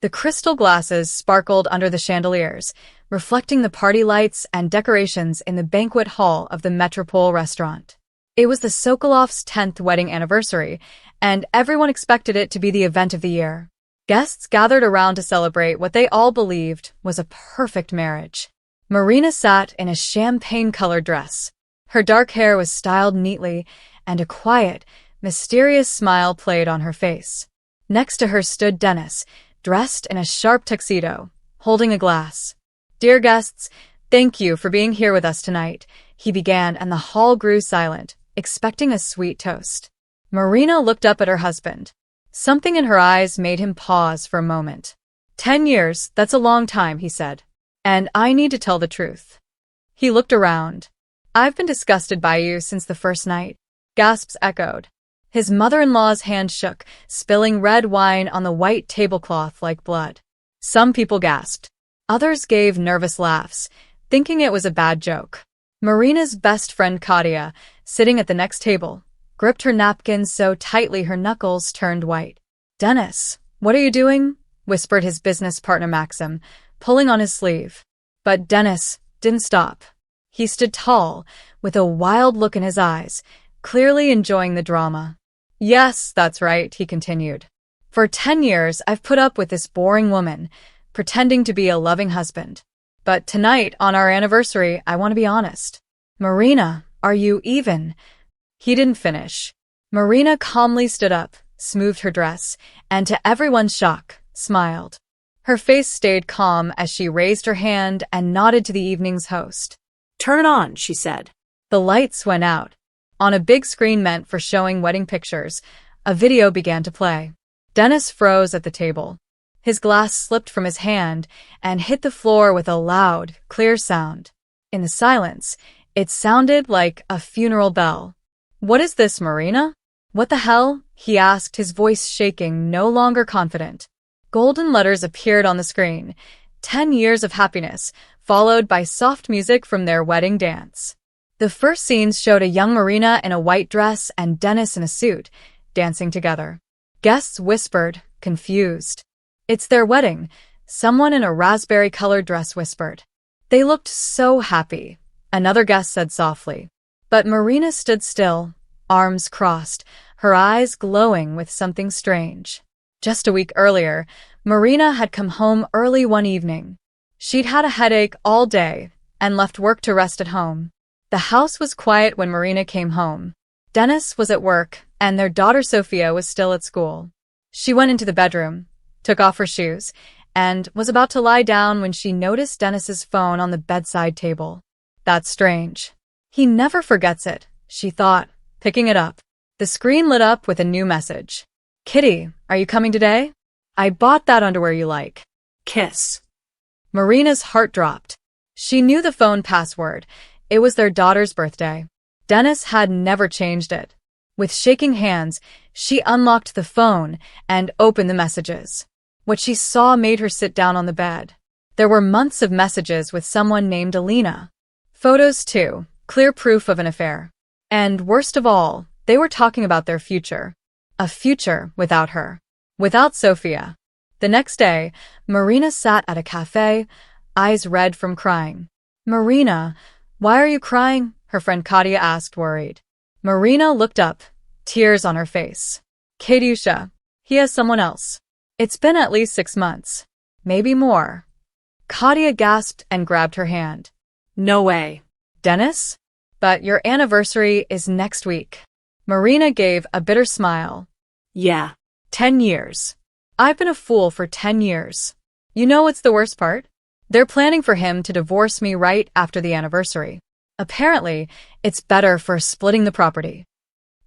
The crystal glasses sparkled under the chandeliers, reflecting the party lights and decorations in the banquet hall of the Metropol restaurant. It was the Sokolovs' 10th wedding anniversary, and everyone expected it to be the event of the year. Guests gathered around to celebrate what they all believed was a perfect marriage. Marina sat in a champagne-colored dress. Her dark hair was styled neatly, and a quiet, mysterious smile played on her face. Next to her stood Denis, dressed in a sharp tuxedo, holding a glass. "Dear guests, thank you for being here with us tonight," he began, and the hall grew silent, expecting a sweet toast. Marina looked up at her husband. Something in her eyes made him pause for a moment. 10 years, that's a long time, he said. And I need to tell the truth. He looked around. "I've been disgusted by you since the first night." Gasps echoed. His mother-in-law's hand shook, spilling red wine on the white tablecloth like blood. Some people gasped. Others gave nervous laughs, thinking it was a bad joke. Marina's best friend Katia, sitting at the next table, gripped her napkin so tightly her knuckles turned white. "Denis, what are you doing?" whispered his business partner Maxim, pulling on his sleeve. But Denis didn't stop. He stood tall, with a wild look in his eyes, clearly enjoying the drama. "Yes, that's right," he continued. "For 10 years I've put up with this boring woman, pretending to be a loving husband. But tonight, on our anniversary, I want to be honest. Marina, are you even?" He didn't finish. Marina calmly stood up, smoothed her dress, and to everyone's shock, smiled. Her face stayed calm as she raised her hand and nodded to the evening's host. "Turn it on," she said. The lights went out. On a big screen meant for showing wedding pictures, a video began to play. Denis froze at the table. His glass slipped from his hand and hit the floor with a loud, clear sound. In the silence, it sounded like a funeral bell. "What is this, Marina?" "What the hell?" he asked, his voice shaking, no longer confident. Golden letters appeared on the screen. 10 years of happiness, followed by soft music from their wedding dance. The first scenes showed a young Marina in a white dress and Denis in a suit, dancing together. Guests whispered, confused. "It's their wedding," someone in a raspberry-colored dress whispered. "They looked so happy," another guest said softly. But Marina stood still, arms crossed, her eyes glowing with something strange. Just a week earlier, Marina had come home early one evening. She'd had a headache all day and left work to rest at home. The house was quiet when Marina came home. Denis was at work, and their daughter Sophia was still at school. She went into the bedroom, took off her shoes, and was about to lie down when she noticed Denis's phone on the bedside table. "That's strange. He never forgets it," she thought, picking it up. The screen lit up with a new message. "Kitty, are you coming today? I bought that underwear you like. Kiss." Marina's heart dropped. She knew the phone password. It was their daughter's birthday. Denis had never changed it. With shaking hands, she unlocked the phone and opened the messages. What she saw made her sit down on the bed. There were months of messages with someone named Alina. Photos too, clear proof of an affair. And worst of all, they were talking about their future. A future without her. Without Sophia. The next day, Marina sat at a cafe, eyes red from crying. "Marina, why are you crying?" her friend Katia asked, worried. Marina looked up, tears on her face. "Katyusha, he has someone else. It's been at least 6 months. Maybe more." Katia gasped and grabbed her hand. "No way." "Denis? But your anniversary is next week." Marina gave a bitter smile. "Yeah. 10 years. I've been a fool for 10 years. You know what's the worst part? They're planning for him to divorce me right after the anniversary. Apparently, it's better for splitting the property."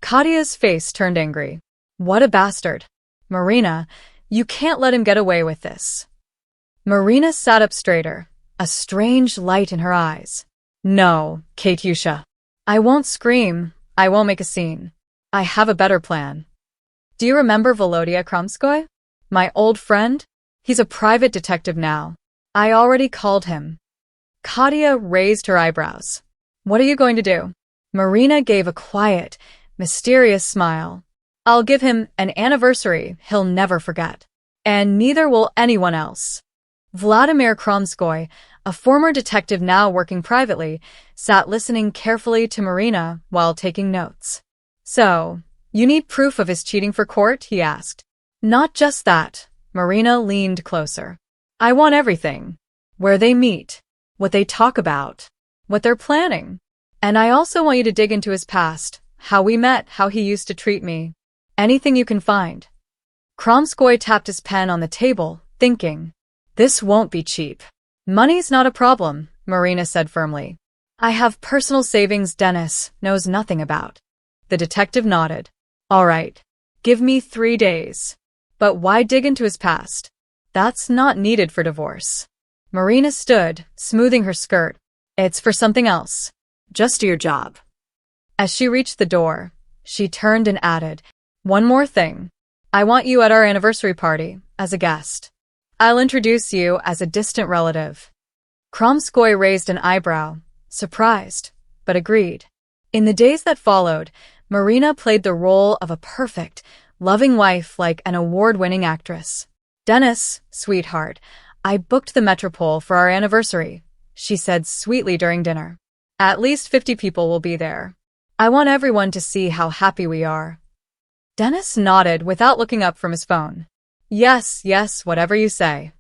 Katia's face turned angry. "What a bastard. Marina, you can't let him get away with this." Marina sat up straighter, a strange light in her eyes. "No, Katyusha. I won't scream. I won't make a scene. I have a better plan. Do you remember Volodya Kramskoy? My old friend? He's a private detective now. I already called him." Katia raised her eyebrows. "What are you going to do?" Marina gave a quiet, mysterious smile. "I'll give him an anniversary he'll never forget. And neither will anyone else. Vladimir Kromskoy, a former detective now working privately, sat listening carefully to Marina while taking notes. So, you need proof of his cheating for court? He asked. Not just that. Marina leaned closer. I want everything. Where they meet, what they talk about, what they're planning. And I also want you to dig into his past, how we met, how he used to treat me. Anything you can find. Kromskoy tapped his pen on the table, thinking. This won't be cheap. Money's not a problem, Marina said firmly. I have personal savings Denis knows nothing about. The detective nodded. All right. Give me 3 days. But why dig into his past? That's not needed for divorce. Marina stood, smoothing her skirt. It's for something else. Just do your job. As she reached the door, she turned and added, one more thing. I want you at our anniversary party, as a guest. I'll introduce you as a distant relative. Kromskoy raised an eyebrow, surprised, but agreed. In the days that followed, Marina played the role of a perfect, loving wife like an award-winning actress. Denis, sweetheart, I booked the Metropol for our anniversary, she said sweetly during dinner. At least 50 people will be there. I want everyone to see how happy we are. Denis nodded without looking up from his phone. Yes, whatever you say.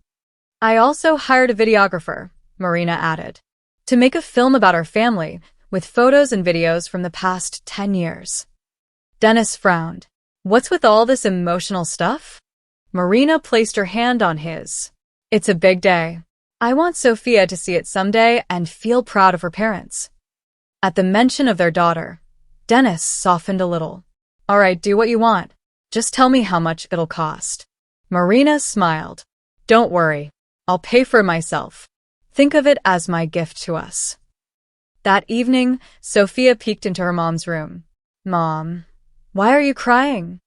I also hired a videographer, Marina added, to make a film about our family, with photos and videos from the past 10 years. Denis frowned. What's with all this emotional stuff? Marina placed her hand on his. It's a big day. I want Sophia to see it someday and feel proud of her parents. At the mention of their daughter, Denis softened a little. All right, do what you want. Just tell me how much it'll cost. Marina smiled. Don't worry. I'll pay for it myself. Think of it as my gift to us. That evening, Sophia peeked into her mom's room. Mom, why are you crying?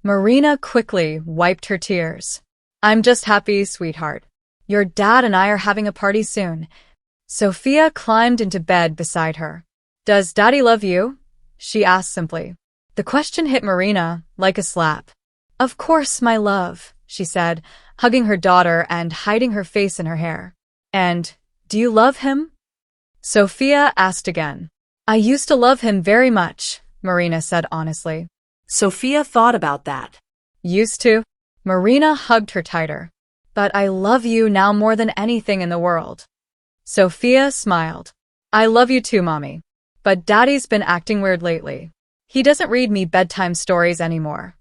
Marina quickly wiped her tears. I'm just happy, sweetheart. Your dad and I are having a party soon. Sophia climbed into bed beside her. Does Daddy love you? She asked simply. The question hit Marina like a slap. Of course, my love, she said, hugging her daughter and hiding her face in her hair. And, do you love him? Sophia asked again. I used to love him very much, Marina said honestly. Sophia thought about that. Used to? Marina hugged her tighter. But I love you now more than anything in the world. Sophia smiled. I love you too, Mommy. But Daddy's been acting weird lately. He doesn't read me bedtime stories anymore.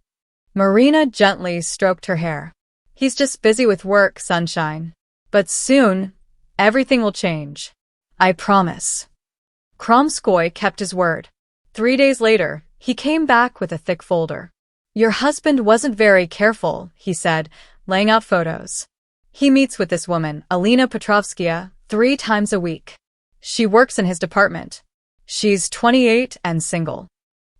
Marina gently stroked her hair. He's just busy with work, sunshine. But soon, everything will change. I promise. Kromskoy kept his word. 3 days later, he came back with a thick folder. Your husband wasn't very careful, he said, laying out photos. He meets with this woman, Alina Petrovskaya, 3 times a week. She works in his department. She's 28 and single.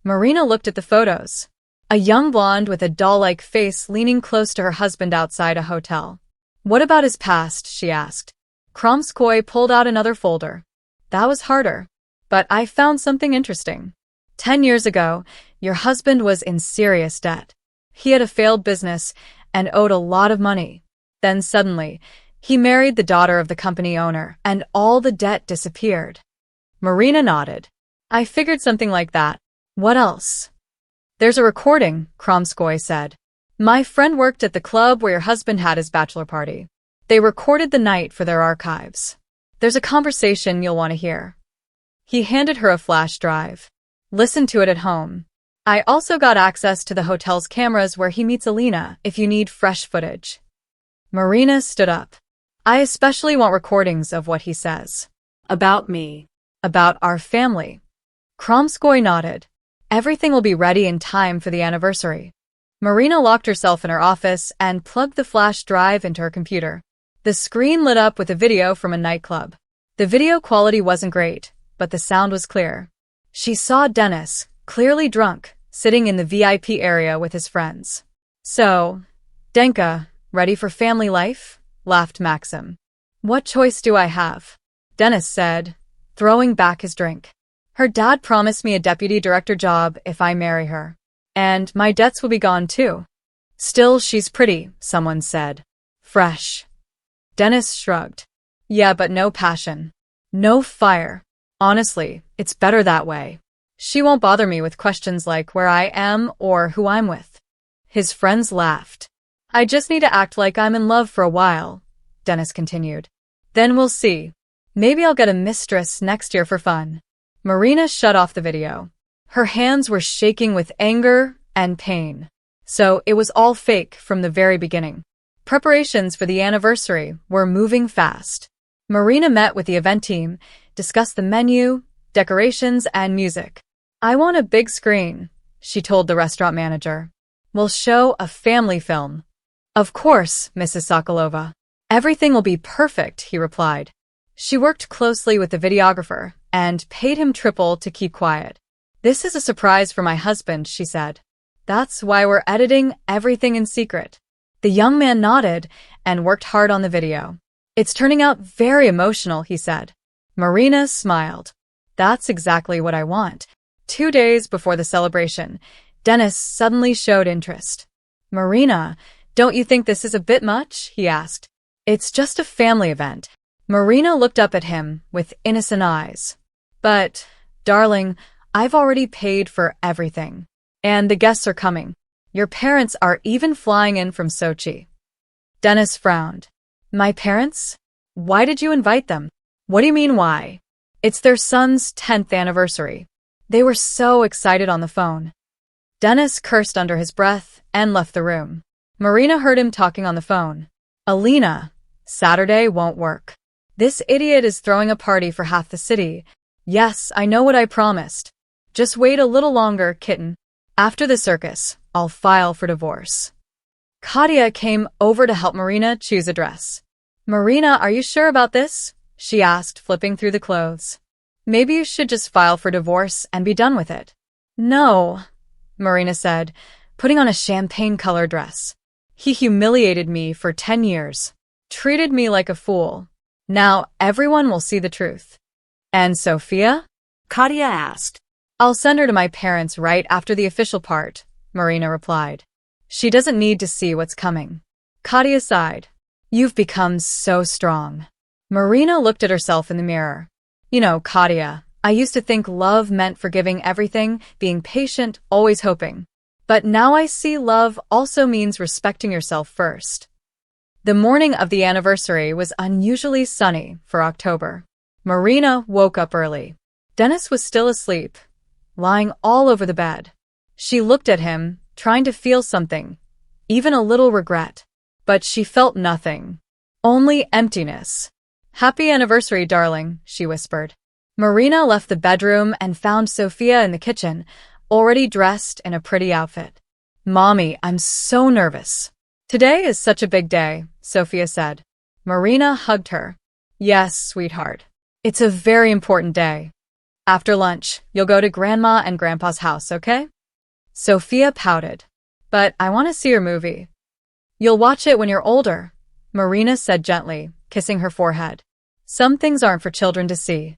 Marina looked at the photos. A young blonde with a doll-like face leaning close to her husband outside a hotel. What about his past? She asked. Kromskoy pulled out another folder. That was harder. But I found something interesting. 10 years ago, your husband was in serious debt. He had a failed business and owed a lot of money. Then suddenly, he married the daughter of the company owner, and all the debt disappeared. Marina nodded. I figured something like that. What else? There's a recording, Kromskoy said. My friend worked at the club where your husband had his bachelor party. They recorded the night for their archives. There's a conversation you'll want to hear. He handed her a flash drive. Listen to it at home. I also got access to the hotel's cameras where he meets Alina if you need fresh footage. Marina stood up. I especially want recordings of what he says. About me. About our family. Kromskoy nodded. Everything will be ready in time for the anniversary. Marina locked herself in her office and plugged the flash drive into her computer. The screen lit up with a video from a nightclub. The video quality wasn't great, but the sound was clear. She saw Denis, clearly drunk, sitting in the VIP area with his friends. So, Denka, ready for family life? Laughed Maxim. What choice do I have? Denis said, throwing back his drink. Her dad promised me a deputy director job if I marry her. And my debts will be gone too. Still, she's pretty, someone said. Fresh. Denis shrugged. Yeah, but no passion. No fire. Honestly, it's better that way. She won't bother me with questions like where I am or who I'm with. His friends laughed. I just need to act like I'm in love for a while, Denis continued. Then we'll see. Maybe I'll get a mistress next year for fun. Marina shut off the video. Her hands were shaking with anger and pain. So it was all fake from the very beginning. Preparations for the anniversary were moving fast. Marina met with the event team, discussed the menu, decorations, and music. I want a big screen, she told the restaurant manager. We'll show a family film. Of course, Mrs. Sokolova. Everything will be perfect, he replied. She worked closely with the videographer and paid him triple to keep quiet. This is a surprise for my husband, she said. That's why we're editing everything in secret. The young man nodded and worked hard on the video. It's turning out very emotional, he said. Marina smiled. That's exactly what I want. 2 days before the celebration, Denis suddenly showed interest. Marina, don't you think this is a bit much? He asked. It's just a family event. Marina looked up at him with innocent eyes. But, darling, I've already paid for everything. And the guests are coming. Your parents are even flying in from Sochi. Denis frowned. My parents? Why did you invite them? What do you mean why? It's their son's 10th anniversary. They were so excited on the phone. Denis cursed under his breath and left the room. Marina heard him talking on the phone. Alina, Saturday won't work. This idiot is throwing a party for half the city. Yes, I know what I promised. Just wait a little longer, kitten. After the circus, I'll file for divorce. Katya came over to help Marina choose a dress. Marina, are you sure about this? She asked, flipping through the clothes. Maybe you should just file for divorce and be done with it. No, Marina said, putting on a champagne-colored dress. He humiliated me for 10 years, treated me like a fool. Now everyone will see the truth. And Sophia? Katya asked. I'll send her to my parents right after the official part, Marina replied. She doesn't need to see what's coming. Katya sighed. You've become so strong. Marina looked at herself in the mirror. You know, Katya, I used to think love meant forgiving everything, being patient, always hoping. But now I see love also means respecting yourself first. The morning of the anniversary was unusually sunny for October. Marina woke up early. Denis was still asleep, lying all over the bed. She looked at him, trying to feel something, even a little regret. But she felt nothing. Only emptiness. Happy anniversary, darling, she whispered. Marina left the bedroom and found Sophia in the kitchen, already dressed in a pretty outfit. Mommy, I'm so nervous. Today is such a big day, Sophia said. Marina hugged her. Yes, sweetheart. It's a very important day. After lunch, you'll go to Grandma and Grandpa's house, okay? Sophia pouted. But I want to see your movie. You'll watch it when you're older, Marina said gently, kissing her forehead. Some things aren't for children to see.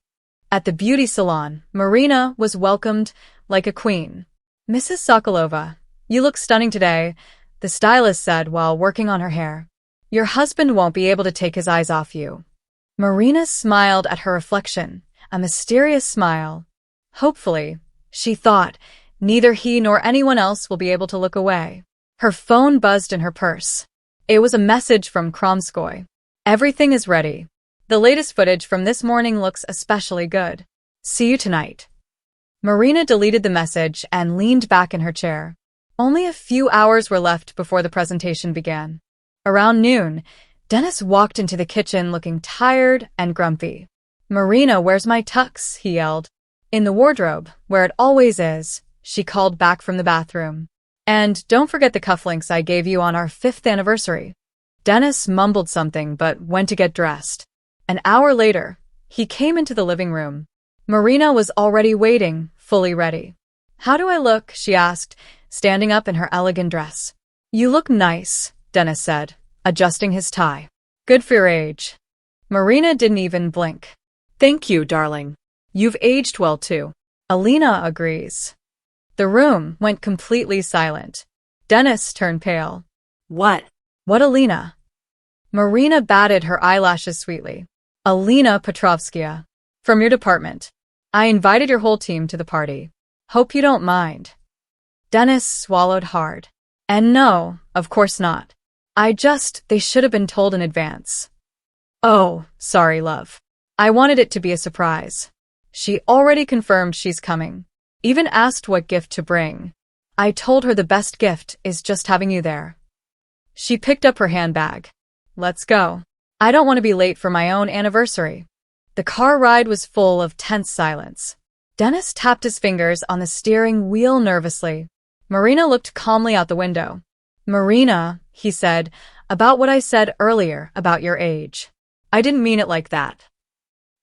At the beauty salon, Marina was welcomed like a queen. Mrs. Sokolova, you look stunning today, the stylist said while working on her hair. Your husband won't be able to take his eyes off you. Marina smiled at her reflection, a mysterious smile. Hopefully, she thought, neither he nor anyone else will be able to look away. Her phone buzzed in her purse. It was a message from Kromskoy. Everything is ready. The latest footage from this morning looks especially good. See you tonight. Marina deleted the message and leaned back in her chair. Only a few hours were left before the presentation began. Around noon, Denis walked into the kitchen looking tired and grumpy. Marina, where's my tux? He yelled. In the wardrobe, where it always is, she called back from the bathroom. And don't forget the cufflinks I gave you on our 5th anniversary. Denis mumbled something but went to get dressed. An hour later, he came into the living room. Marina was already waiting, fully ready. How do I look? She asked, standing up in her elegant dress. You look nice, Denis said, adjusting his tie. Good for your age. Marina didn't even blink. Thank you, darling. You've aged well too. Alina agrees. The room went completely silent. Denis turned pale. What? What, Alina? Marina batted her eyelashes sweetly. Alina Petrovskaya. From your department. I invited your whole team to the party. Hope you don't mind. Denis swallowed hard. And no, of course not. They should have been told in advance. Oh, sorry, love. I wanted it to be a surprise. She already confirmed she's coming. Even asked what gift to bring. I told her the best gift is just having you there. She picked up her handbag. Let's go. I don't want to be late for my own anniversary. The car ride was full of tense silence. Denis tapped his fingers on the steering wheel nervously. Marina looked calmly out the window. Marina, he said, about what I said earlier about your age. I didn't mean it like that.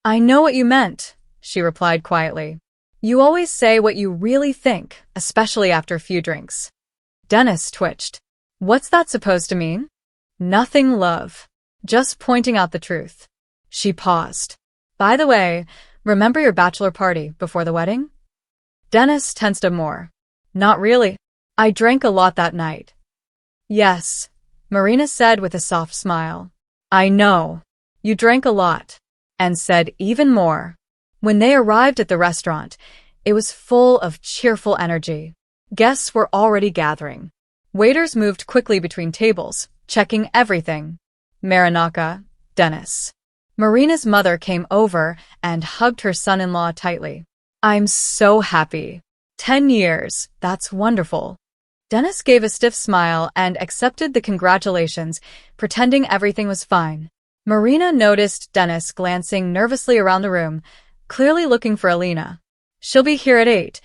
I know what you meant, she replied quietly. You always say what you really think, especially after a few drinks. Denis twitched. What's that supposed to mean? Nothing, love. Just pointing out the truth. She paused. By the way, remember your bachelor party before the wedding? Denis tensed up more. Not really. I drank a lot that night. Yes, Marina said with a soft smile. I know. You drank a lot. And said even more. When they arrived at the restaurant, it was full of cheerful energy. Guests were already gathering. Waiters moved quickly between tables, checking everything. Marina, Denis. Marina's mother came over and hugged her son-in-law tightly. I'm so happy. 10 years, that's wonderful. Denis gave a stiff smile and accepted the congratulations, pretending everything was fine. Marina noticed Denis glancing nervously around the room, clearly looking for Alina. She'll be here at 8,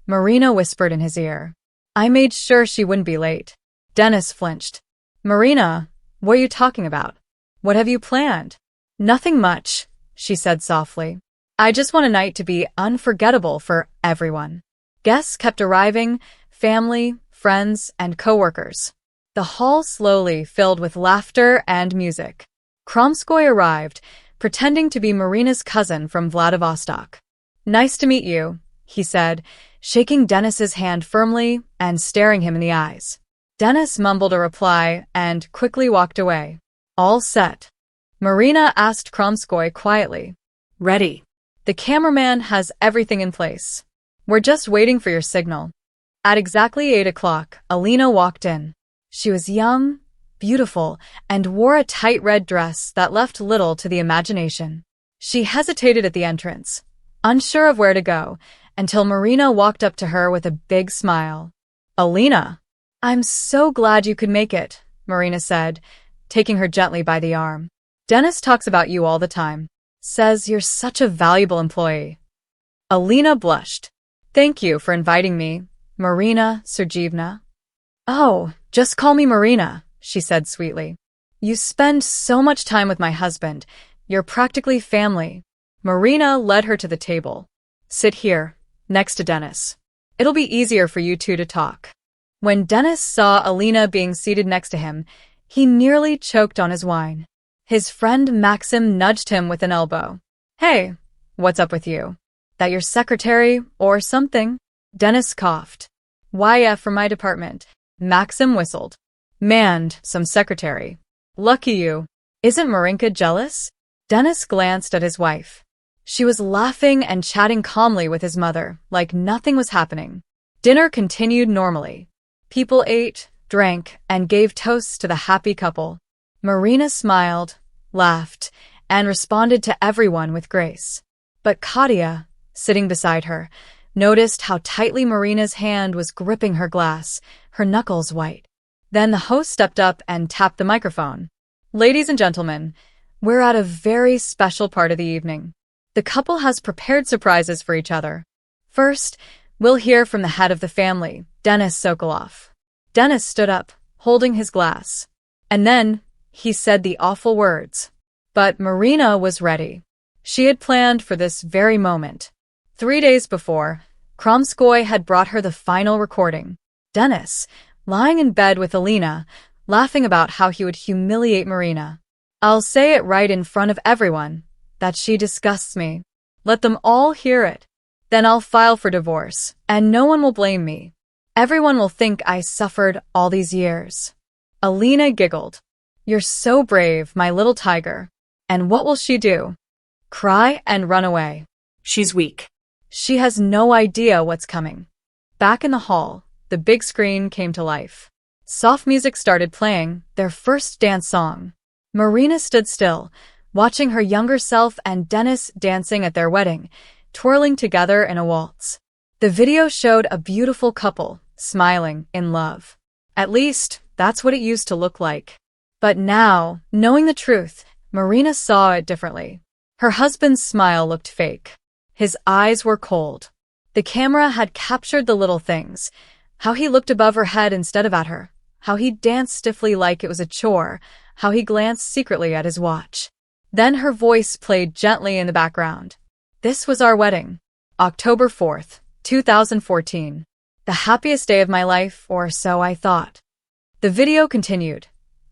Marina whispered in his ear. I made sure she wouldn't be late. Denis flinched. Marina, what are you talking about? What have you planned? Nothing much, she said softly. I just want a night to be unforgettable for everyone. Guests kept arriving, family, friends, and coworkers. The hall slowly filled with laughter and music. Kromskoy arrived, pretending to be Marina's cousin from Vladivostok. Nice to meet you, he said, shaking Denis's hand firmly and staring him in the eyes. Denis mumbled a reply and quickly walked away. All set. Marina asked Kromskoy quietly. Ready. The cameraman has everything in place. We're just waiting for your signal. At exactly 8 o'clock, Alina walked in. She was young, beautiful, and wore a tight red dress that left little to the imagination. She hesitated at the entrance, unsure of where to go, until Marina walked up to her with a big smile. Alina, I'm so glad you could make it, Marina said, taking her gently by the arm. Denis talks about you all the time. Says you're such a valuable employee. Alina blushed. Thank you for inviting me, Marina Sergeyevna. Oh, just call me Marina, she said sweetly. You spend so much time with my husband. You're practically family. Marina led her to the table. Sit here, next to Denis. It'll be easier for you two to talk. When Denis saw Alina being seated next to him, he nearly choked on his wine. His friend Maxim nudged him with an elbow. Hey, what's up with you? That your secretary or something? Denis coughed. YF from my department. Maxim whistled. Manned, some secretary. Lucky you. Isn't Marinka jealous? Denis glanced at his wife. She was laughing and chatting calmly with his mother, like nothing was happening. Dinner continued normally. People ate, drank, and gave toasts to the happy couple. Marina smiled, laughed, and responded to everyone with grace. But Katya, sitting beside her, noticed how tightly Marina's hand was gripping her glass, her knuckles white. Then the host stepped up and tapped the microphone. Ladies and gentlemen, we're at a very special part of the evening. The couple has prepared surprises for each other. First, we'll hear from the head of the family, Denis Sokolov. Denis stood up, holding his glass. And then, he said the awful words. But Marina was ready. She had planned for this very moment. 3 days before, Kromskoy had brought her the final recording. Denis, lying in bed with Alina, laughing about how he would humiliate Marina. I'll say it right in front of everyone, that she disgusts me. Let them all hear it. Then I'll file for divorce, and no one will blame me. Everyone will think I suffered all these years. Alina giggled. You're so brave, my little tiger. And what will she do? Cry and run away. She's weak. She has no idea what's coming. Back in the hall, the big screen came to life. Soft music started playing, their first dance song. Marina stood still, watching her younger self and Denis dancing at their wedding, twirling together in a waltz. The video showed a beautiful couple, smiling, in love. At least, that's what it used to look like. But now, knowing the truth, Marina saw it differently. Her husband's smile looked fake. His eyes were cold. The camera had captured the little things. How he looked above her head instead of at her. How he danced stiffly like it was a chore. How he glanced secretly at his watch. Then her voice played gently in the background. This was our wedding. October 4th, 2014. The happiest day of my life, or so I thought. The video continued.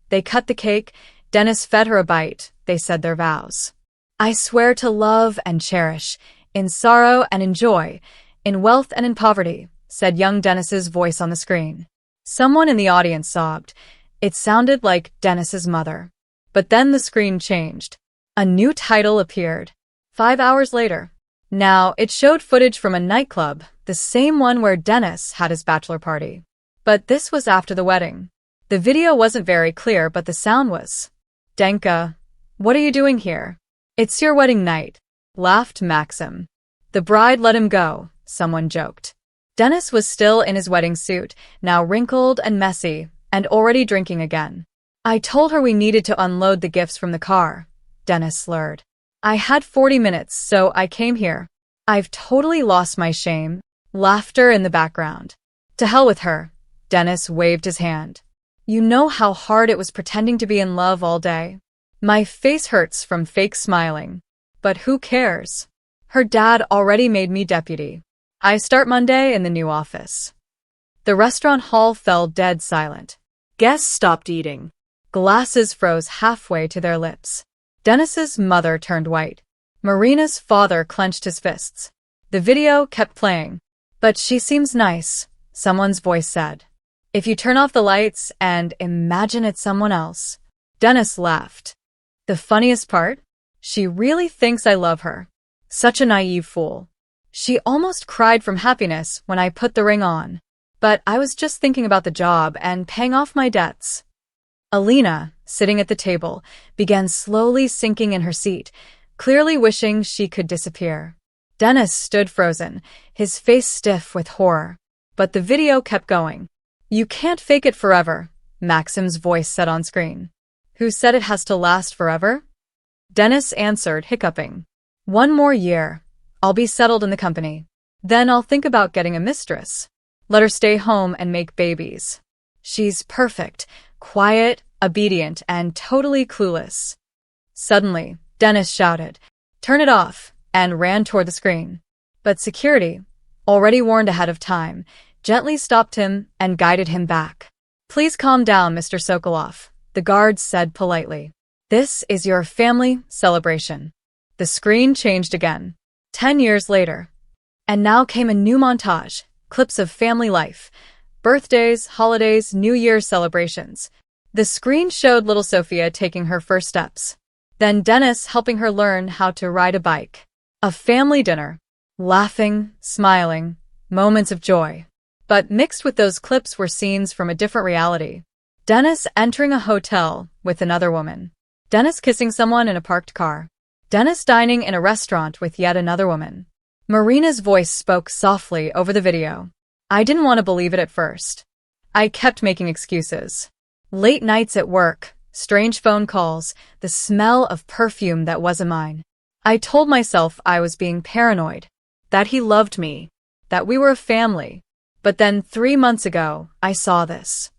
They cut the cake. Denis fed her a bite. They said their vows. I swear to love and cherish, in sorrow and in joy, in wealth and in poverty, said young Denis's voice on the screen. Someone in the audience sobbed. It sounded like Denis's mother. But then the screen changed. A new title appeared. 5 hours later. Now, it showed footage from a nightclub, the same one where Denis had his bachelor party. But this was after the wedding. The video wasn't very clear, but the sound was. Denka, what are you doing here? It's your wedding night, laughed Maxim. The bride let him go, someone joked. Denis was still in his wedding suit, now wrinkled and messy, and already drinking again. I told her we needed to unload the gifts from the car, Denis slurred. I had 40 minutes, so I came here. I've totally lost my shame. Laughter in the background. To hell with her. Denis waved his hand. You know how hard it was pretending to be in love all day. My face hurts from fake smiling. But who cares? Her dad already made me deputy. I start Monday in the new office. The restaurant hall fell dead silent. Guests stopped eating. Glasses froze halfway to their lips. Denis's mother turned white. Marina's father clenched his fists. The video kept playing. But she seems nice, someone's voice said. If you turn off the lights and imagine it's someone else. Denis laughed. The funniest part? She really thinks I love her. Such a naive fool. She almost cried from happiness when I put the ring on. But I was just thinking about the job and paying off my debts. Alina, sitting at the table, began slowly sinking in her seat, clearly wishing she could disappear. Denis stood frozen, his face stiff with horror. But the video kept going. You can't fake it forever, Maxim's voice said on screen. Who said it has to last forever? Denis answered, hiccuping. 1 more year. I'll be settled in the company. Then I'll think about getting a mistress. Let her stay home and make babies. She's perfect, quiet, obedient, and totally clueless. Suddenly, Denis shouted, Turn it off, and ran toward the screen. But security, already warned ahead of time, gently stopped him and guided him back. Please calm down, Mr. Sokolov, the guards said politely. This is your family celebration. The screen changed again. 10 years later. And now came a new montage, clips of family life, birthdays, holidays, New Year's celebrations. The screen showed little Sophia taking her first steps. Then Denis helping her learn how to ride a bike. A family dinner. Laughing, smiling, moments of joy. But mixed with those clips were scenes from a different reality. Denis entering a hotel with another woman. Denis kissing someone in a parked car. Denis dining in a restaurant with yet another woman. Marina's voice spoke softly over the video. I didn't want to believe it at first. I kept making excuses. Late nights at work, strange phone calls, the smell of perfume that wasn't mine. I told myself I was being paranoid, that he loved me, that we were a family. But then 3 months ago, I saw this.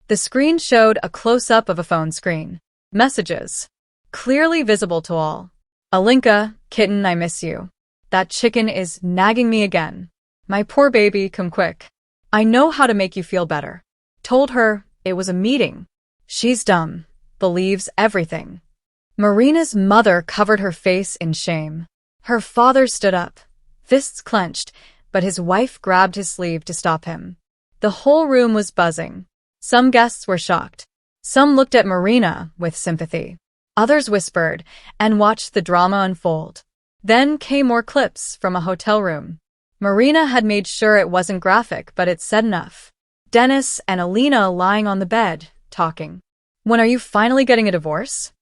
The screen showed a close-up of a phone screen. Messages. Clearly visible to all. Alinka, kitten, I miss you. That chicken is nagging me again. My poor baby, come quick. I know how to make you feel better. Told her it was a meeting. She's dumb. Believes everything. Marina's mother covered her face in shame. Her father stood up, fists clenched, but his wife grabbed his sleeve to stop him. The whole room was buzzing. Some guests were shocked. Some looked at Marina with sympathy. Others whispered and watched the drama unfold. Then came more clips from a hotel room. Marina had made sure it wasn't graphic, but it said enough. Denis and Alina lying on the bed, talking. "When are you finally getting a divorce?"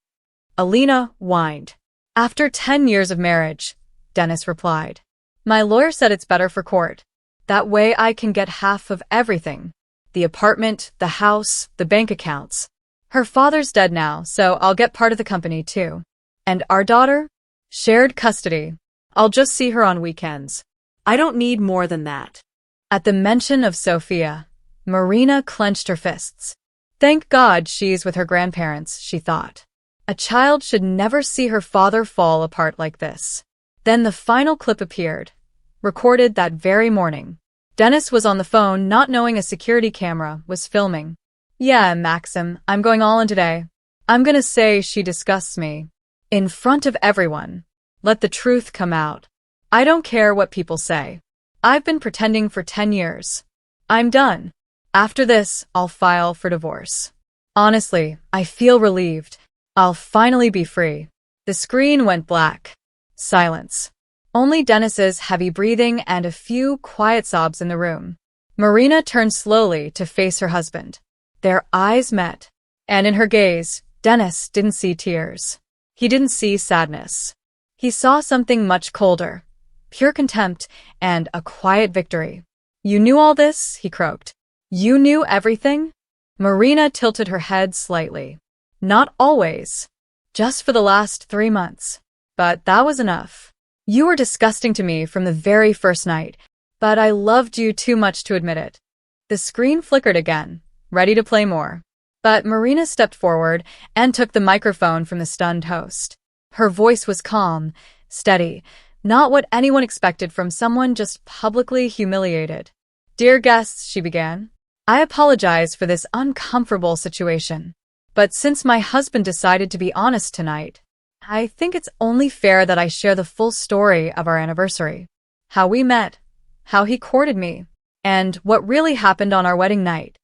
Alina whined. "After 10 years of marriage," Denis replied. "My lawyer said it's better for court. That way I can get half of everything. The apartment, the house, the bank accounts. Her father's dead now, so I'll get part of the company too. And our daughter? Shared custody. I'll just see her on weekends." I don't need more than that. At the mention of Sophia, Marina clenched her fists. Thank God she's with her grandparents, she thought. A child should never see her father fall apart like this. Then the final clip appeared, recorded that very morning. Denis was on the phone, not knowing a security camera was filming. "Yeah, Maxim, I'm going all in today. I'm gonna say she disgusts me. In front of everyone. Let the truth come out. I don't care what people say. I've been pretending for 10 years. I'm done. After this, I'll file for divorce. Honestly, I feel relieved. I'll finally be free." The screen went black. Silence. Only Denis's heavy breathing and a few quiet sobs in the room. Marina turned slowly to face her husband. Their eyes met, and in her gaze, Denis didn't see tears. He didn't see sadness. He saw something much colder, pure contempt and a quiet victory. "You knew all this?" he croaked. "You knew everything?" Marina tilted her head slightly. "Not always. Just for the last 3 months. But that was enough. You were disgusting to me from the very first night, but I loved you too much to admit it." The screen flickered again, ready to play more. But Marina stepped forward and took the microphone from the stunned host. Her voice was calm, steady, not what anyone expected from someone just publicly humiliated. "Dear guests," she began, "I apologize for this uncomfortable situation. But since my husband decided to be honest tonight, I think it's only fair that I share the full story of our anniversary. How we met, how he courted me, and what really happened on our wedding night."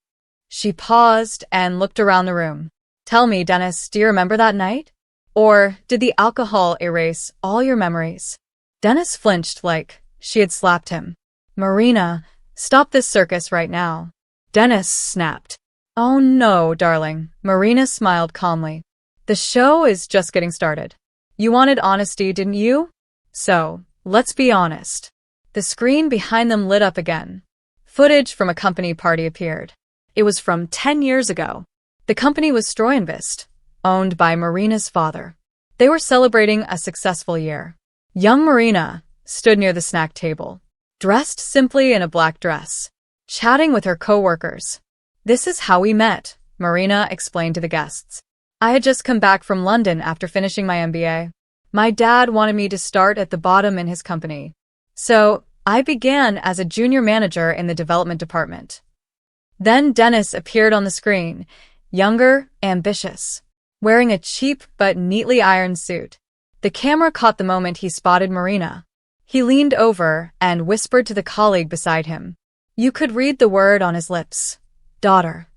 She paused and looked around the room. "Tell me, Denis, do you remember that night? Or did the alcohol erase all your memories?" Denis flinched like she had slapped him. "Marina, stop this circus right now." Denis snapped. "Oh no, darling," Marina smiled calmly. "The show is just getting started. You wanted honesty, didn't you? So, let's be honest." The screen behind them lit up again. Footage from a company party appeared. It was from 10 years ago. The company was Stroinvest, owned by Marina's father. They were celebrating a successful year. Young Marina stood near the snack table, dressed simply in a black dress, chatting with her co-workers. "This is how we met," Marina explained to the guests. "I had just come back from London after finishing my MBA. My dad wanted me to start at the bottom in his company. So, I began as a junior manager in the development department." Then Denis appeared on the screen, younger, ambitious, wearing a cheap but neatly ironed suit. The camera caught the moment he spotted Marina. He leaned over and whispered to the colleague beside him. You could read the word on his lips. "Daughter."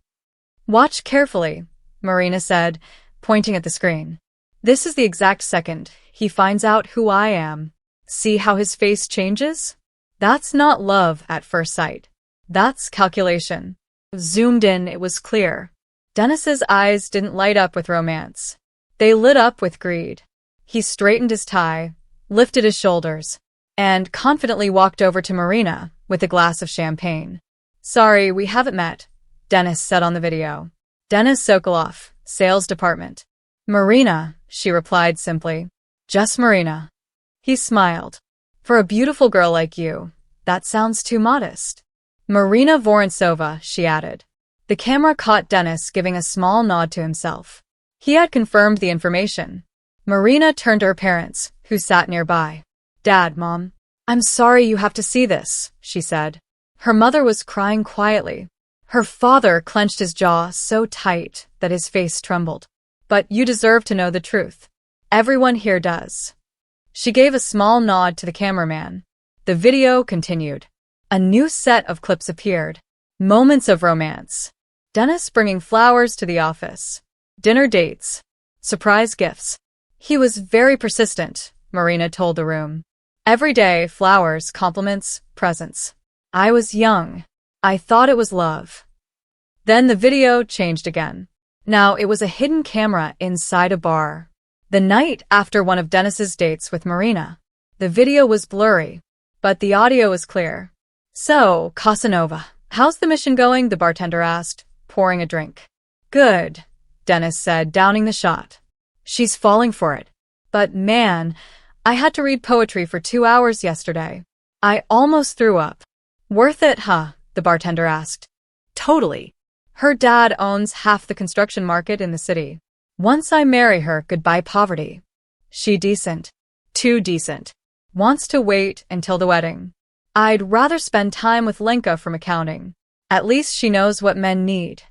"Watch carefully," Marina said, pointing at the screen. "This is the exact second he finds out who I am. See how his face changes? That's not love at first sight. That's calculation." Zoomed in, it was clear. Denis's eyes didn't light up with romance. They lit up with greed. He straightened his tie, lifted his shoulders, and confidently walked over to Marina with a glass of champagne. "Sorry, we haven't met," Denis said on the video. "Denis Sokolov, sales department." "Marina," she replied simply. "Just Marina." He smiled. "For a beautiful girl like you, that sounds too modest." "Marina Vorontsova," she added. The camera caught Denis giving a small nod to himself. He had confirmed the information. Marina turned to her parents, who sat nearby. "Dad, Mom, I'm sorry you have to see this," she said. Her mother was crying quietly. Her father clenched his jaw so tight that his face trembled. "But you deserve to know the truth. Everyone here does." She gave a small nod to the cameraman. The video continued. A new set of clips appeared. Moments of romance. Denis bringing flowers to the office. Dinner dates. Surprise gifts. He was very persistent, Marina told the room. Every day, flowers, compliments, presents. I was young. I thought it was love. Then the video changed again. Now it was a hidden camera inside a bar. The night after one of Denis's dates with Marina. The video was blurry, but the audio was clear. So, Casanova, how's the mission going? The bartender asked, pouring a drink. Good, Denis said, downing the shot. She's falling for it. But man, I had to read poetry for 2 hours yesterday. I almost threw up. Worth it, huh? The bartender asked. Totally. Her dad owns half the construction market in the city. Once I marry her, goodbye poverty. She decent. Too decent. Wants to wait until the wedding. I'd rather spend time with Lenka from accounting. At least she knows what men need.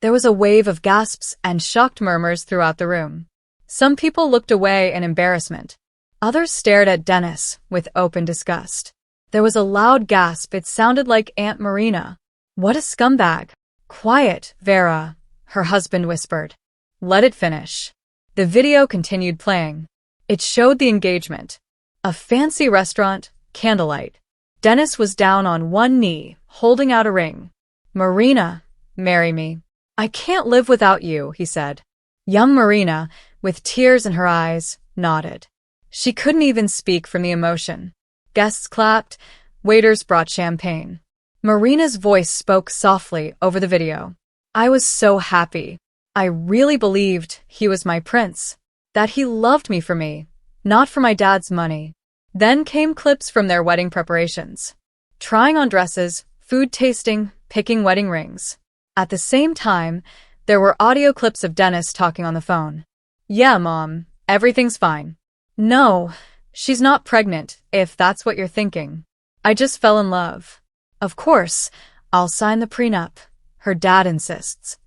There was a wave of gasps and shocked murmurs throughout the room. Some people looked away in embarrassment. Others stared at Denis with open disgust. There was a loud gasp. It sounded like Aunt Marina. What a scumbag. Quiet, Vera, her husband whispered. Let it finish. The video continued playing. It showed the engagement. A fancy restaurant, candlelight. Denis was down on one knee, holding out a ring. Marina, marry me. I can't live without you, he said. Young Marina, with tears in her eyes, nodded. She couldn't even speak from the emotion. Guests clapped. Waiters brought champagne. Marina's voice spoke softly over the video. I was so happy. I really believed he was my prince. That he loved me for me, not for my dad's money. Then came clips from their wedding preparations. Trying on dresses, food tasting, picking wedding rings. At the same time, there were audio clips of Denis talking on the phone. Yeah, Mom, everything's fine. No, she's not pregnant, if that's what you're thinking. I just fell in love. Of course, I'll sign the prenup, her dad insists.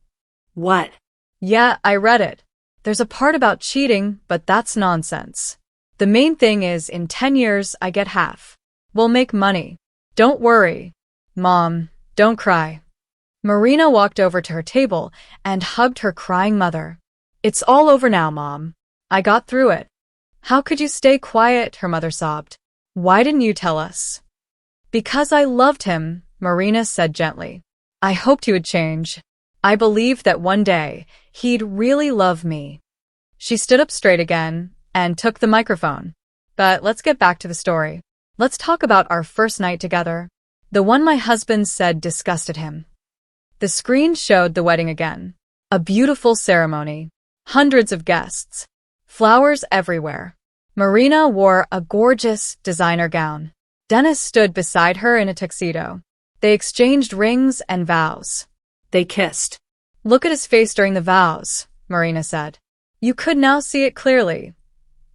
What? Yeah, I read it. There's a part about cheating, but that's nonsense. The main thing is, in 10 years, I get half. We'll make money. Don't worry. Mom, don't cry. Marina walked over to her table and hugged her crying mother. It's all over now, Mom. I got through it. How could you stay quiet? Her mother sobbed. Why didn't you tell us? Because I loved him, Marina said gently. I hoped he would change. I believed that one day he'd really love me. She stood up straight again and took the microphone. But let's get back to the story. Let's talk about our first night together. The one my husband said disgusted him. The screen showed the wedding again. A beautiful ceremony. Hundreds of guests. Flowers everywhere. Marina wore a gorgeous designer gown. Denis stood beside her in a tuxedo. They exchanged rings and vows. They kissed. Look at his face during the vows, Marina said. You could now see it clearly.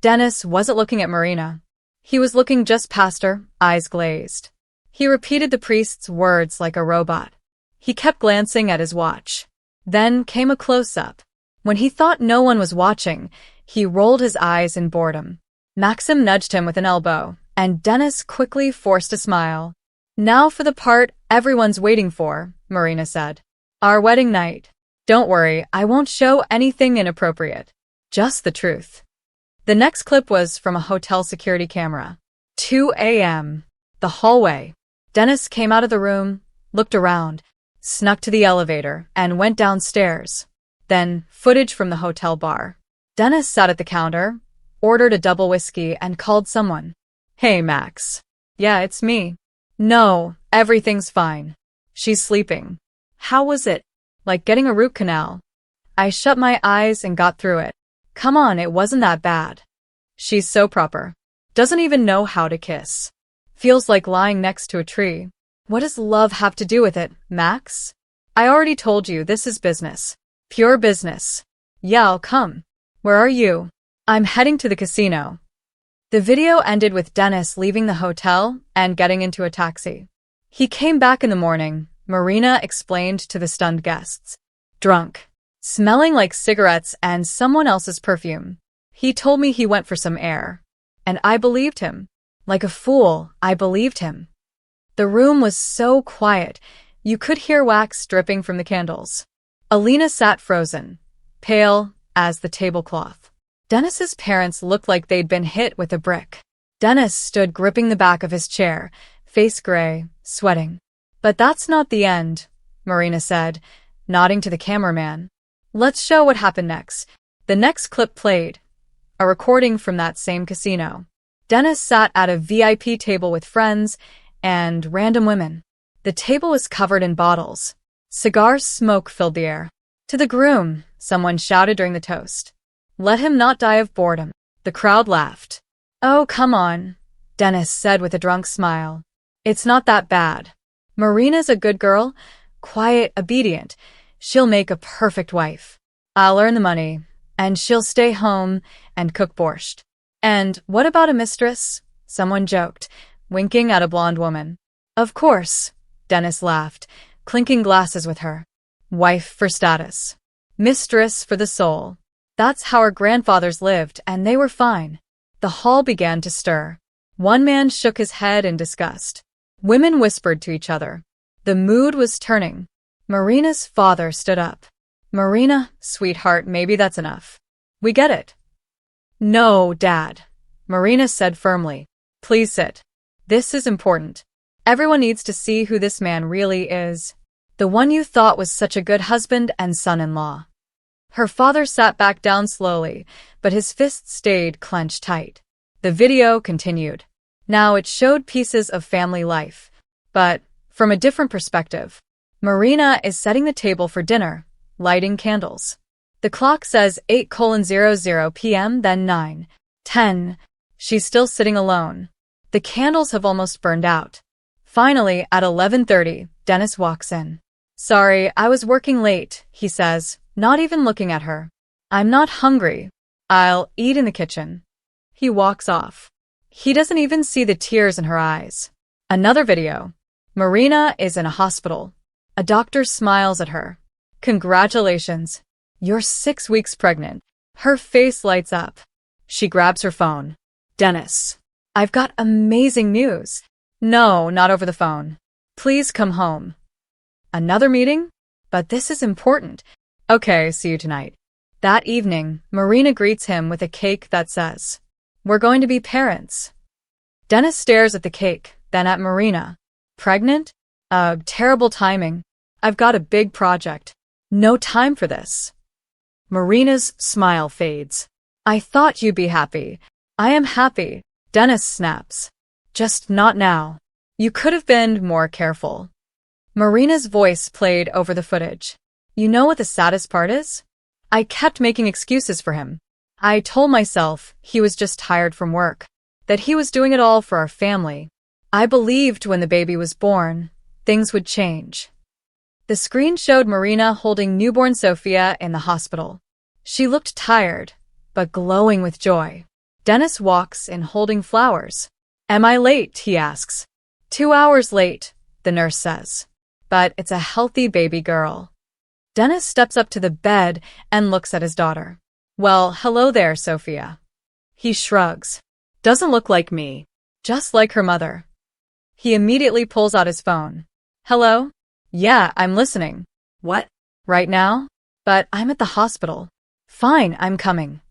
Denis wasn't looking at Marina. He was looking just past her, eyes glazed. He repeated the priest's words like a robot. He kept glancing at his watch. Then came a close-up. When he thought no one was watching, he rolled his eyes in boredom. Maxim nudged him with an elbow, and Denis quickly forced a smile. Now for the part everyone's waiting for, Marina said. Our wedding night. Don't worry, I won't show anything inappropriate. Just the truth. The next clip was from a hotel security camera. 2 a.m. The hallway. Denis came out of the room, looked around, snuck to the elevator, and went downstairs. Then, footage from the hotel bar. Denis sat at the counter, ordered a double whiskey, and called someone. Hey, Max. Yeah, it's me. No, everything's fine. She's sleeping. How was it? Like getting a root canal. I shut my eyes and got through it. Come on, it wasn't that bad. She's so proper. Doesn't even know how to kiss. Feels like lying next to a tree. What does love have to do with it, Max? I already told you this is business. Pure business. Yeah, I'll come. Where are you? I'm heading to the casino. The video ended with Denis leaving the hotel and getting into a taxi. He came back in the morning, Marina explained to the stunned guests. Drunk. Smelling like cigarettes and someone else's perfume. He told me he went for some air. And I believed him. Like a fool, I believed him. The room was so quiet, you could hear wax dripping from the candles. Alina sat frozen, pale as the tablecloth. Denis's parents looked like they'd been hit with a brick. Denis stood gripping the back of his chair, face gray, sweating. "But that's not the end," Marina said, nodding to the cameraman. "Let's show what happened next." The next clip played, a recording from that same casino. Denis sat at a VIP table with friends and random women. The table was covered in bottles. Cigar smoke filled the air. "To the groom," someone shouted during the toast. "Let him not die of boredom." The crowd laughed. "Oh, come on," Denis said with a drunk smile. "It's not that bad. Marina's a good girl, quiet, obedient. She'll make a perfect wife. I'll earn the money, and she'll stay home and cook borscht." "And what about a mistress?" someone joked, winking at a blonde woman. "Of course," Denis laughed, clinking glasses with her. "Wife for status. Mistress for the soul. That's how our grandfathers lived, and they were fine." The hall began to stir. One man shook his head in disgust. Women whispered to each other. The mood was turning. Marina's father stood up. "Marina, sweetheart, maybe that's enough. We get it." "No, Dad," Marina said firmly. "Please sit. This is important. Everyone needs to see who this man really is. The one you thought was such a good husband and son-in-law." Her father sat back down slowly, but his fists stayed clenched tight. The video continued. Now it showed pieces of family life, but from a different perspective. Marina is setting the table for dinner, lighting candles. The clock says 8:00 p.m., then 9:10. She's still sitting alone. The candles have almost burned out. Finally, at 11:30, Denis walks in. "Sorry, I was working late," he says, not even looking at her. "I'm not hungry. I'll eat in the kitchen." He walks off. He doesn't even see the tears in her eyes. Another video. Marina is in a hospital. A doctor smiles at her. "Congratulations. You're 6 weeks pregnant." Her face lights up. She grabs her phone. "Denis, I've got amazing news." "No, not over the phone. Please come home." "Another meeting? But this is important." "Okay, see you tonight." That evening, Marina greets him with a cake that says, "We're going to be parents." Denis stares at the cake, then at Marina. "Pregnant? Terrible timing. I've got a big project. No time for this." Marina's smile fades. "I thought you'd be happy." "I am happy," Denis snaps. "Just not now. You could have been more careful." Marina's voice played over the footage. "You know what the saddest part is? I kept making excuses for him. I told myself he was just tired from work, that he was doing it all for our family. I believed when the baby was born, things would change." The screen showed Marina holding newborn Sofia in the hospital. She looked tired, but glowing with joy. Denis walks in holding flowers. "Am I late?" he asks. 2 hours late, the nurse says. "But it's a healthy baby girl." Denis steps up to the bed and looks at his daughter. "Well, hello there, Sofia." He shrugs. "Doesn't look like me. Just like her mother." He immediately pulls out his phone. "Hello? Yeah, I'm listening." What? "Right now? But I'm at the hospital." "Fine, I'm coming."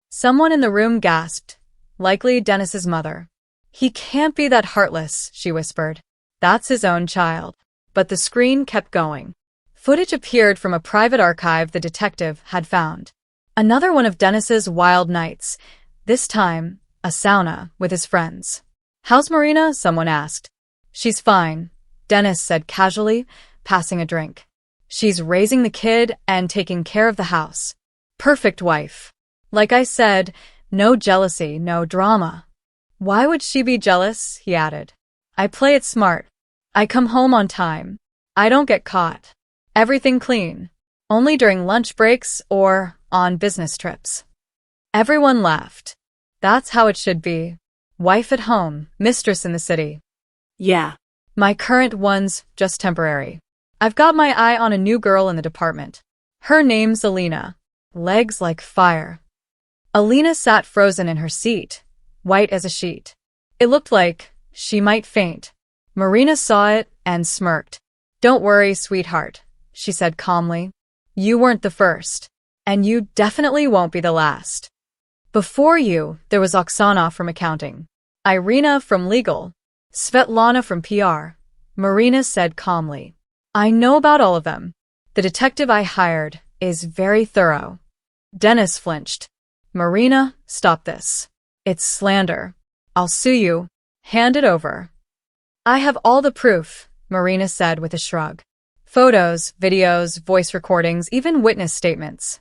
Someone in the room gasped, likely Denis's mother. "He can't be that heartless," she whispered. "That's his own child." But the screen kept going. Footage appeared from a private archive the detective had found. Another one of Denis's wild nights, this time a sauna with his friends. "How's Marina?" someone asked. "She's fine," Denis said casually, passing a drink. "She's raising the kid and taking care of the house. Perfect wife. Like I said, no jealousy, no drama." "Why would she be jealous?" he added. "I play it smart. I come home on time. I don't get caught. Everything clean. Only during lunch breaks or on business trips." Everyone laughed. That's how it should be. Wife at home, mistress in the city. Yeah. My current one's just temporary. I've got my eye on a new girl in the department. Her name's Alina. Legs like fire. Alina sat frozen in her seat, white as a sheet. It looked like she might faint. Marina saw it and smirked. "Don't worry, sweetheart," she said calmly. You weren't the first. And you definitely won't be the last. Before you, there was Oksana from accounting, Irina from legal, Svetlana from PR. Marina said calmly. I know about all of them. The detective I hired is very thorough. Denis flinched. Marina, stop this. It's slander. I'll sue you. Hand it over. I have all the proof, Marina said with a shrug. Photos, videos, voice recordings, even witness statements.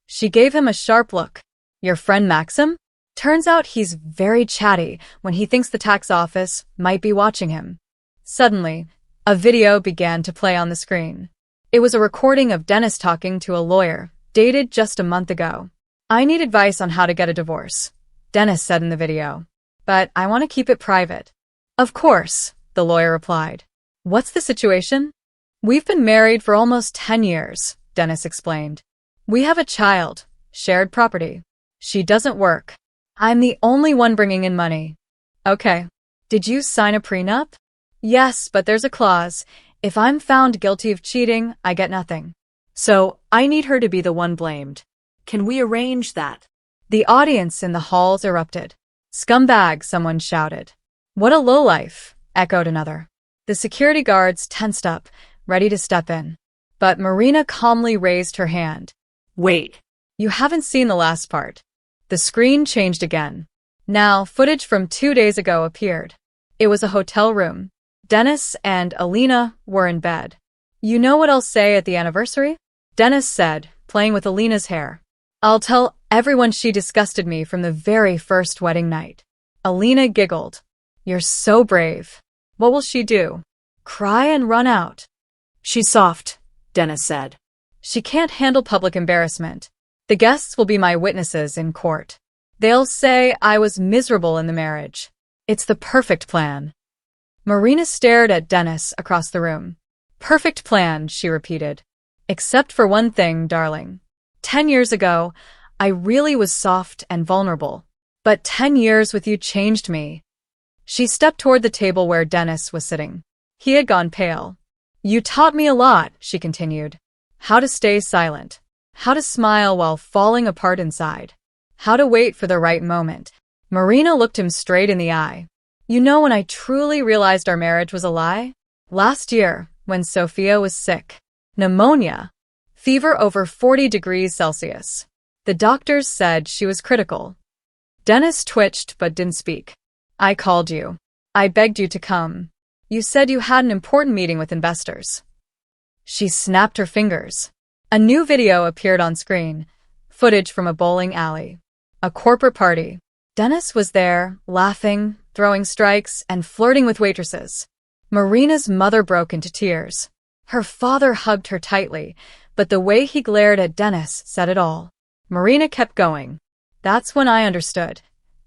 She gave him a sharp look. Your friend Maxim? Turns out he's very chatty when he thinks the tax office might be watching him. Suddenly, a video began to play on the screen. It was a recording of Denis talking to a lawyer, dated just a month ago. I need advice on how to get a divorce, Denis said in the video. But I want to keep it private. Of course, the lawyer replied. What's the situation? We've been married for almost 10 years, Denis explained. We have a child, shared property. She doesn't work. I'm the only one bringing in money. Okay. Did you sign a prenup? Yes, but there's a clause. If I'm found guilty of cheating, I get nothing. So, I need her to be the one blamed. Can we arrange that? The audience in the halls erupted. Scumbag, someone shouted. What a lowlife, echoed another. The security guards tensed up, ready to step in. But Marina calmly raised her hand. Wait. You haven't seen the last part. The screen changed again. Now, footage from 2 days ago appeared. It was a hotel room. Denis and Alina were in bed. You know what I'll say at the anniversary? Denis said, playing with Alina's hair. I'll tell everyone she disgusted me from the very first wedding night. Alina giggled. You're so brave. What will she do? Cry and run out? She's soft, Denis said. She can't handle public embarrassment. The guests will be my witnesses in court. They'll say I was miserable in the marriage. It's the perfect plan. Marina stared at Denis across the room. Perfect plan, she repeated. Except for one thing, darling. 10 years ago, I really was soft and vulnerable. But 10 years with you changed me. She stepped toward the table where Denis was sitting. He had gone pale. You taught me a lot, she continued. How to stay silent. How to smile while falling apart inside. How to wait for the right moment. Marina looked him straight in the eye. You know when I truly realized our marriage was a lie? Last year, when Sophia was sick. Pneumonia. Fever over 40 degrees Celsius. The doctors said she was critical. Denis twitched but didn't speak. I called you. I begged you to come. You said you had an important meeting with investors. She snapped her fingers. A new video appeared on screen. Footage from a bowling alley. A corporate party. Denis was there, laughing, throwing strikes, and flirting with waitresses. Marina's mother broke into tears. Her father hugged her tightly, but the way he glared at Denis said it all. Marina kept going. That's when I understood.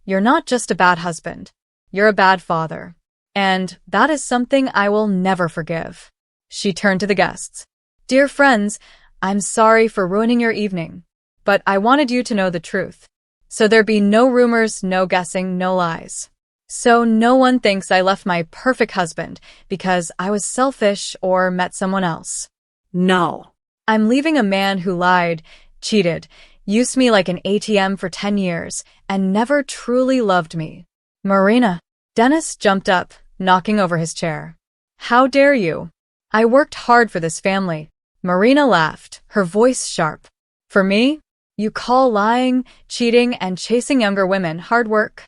You're not just a bad husband. You're a bad father. And that is something I will never forgive. She turned to the guests. Dear friends, I'm sorry for ruining your evening, but I wanted you to know the truth. So there be no rumors, no guessing, no lies. So no one thinks I left my perfect husband because I was selfish or met someone else. No. I'm leaving a man who lied, cheated, used me like an ATM for 10 years, and never truly loved me. Marina. Denis jumped up, knocking over his chair. How dare you? I worked hard for this family. Marina laughed, her voice sharp. For me? You call lying, cheating, and chasing younger women hard work?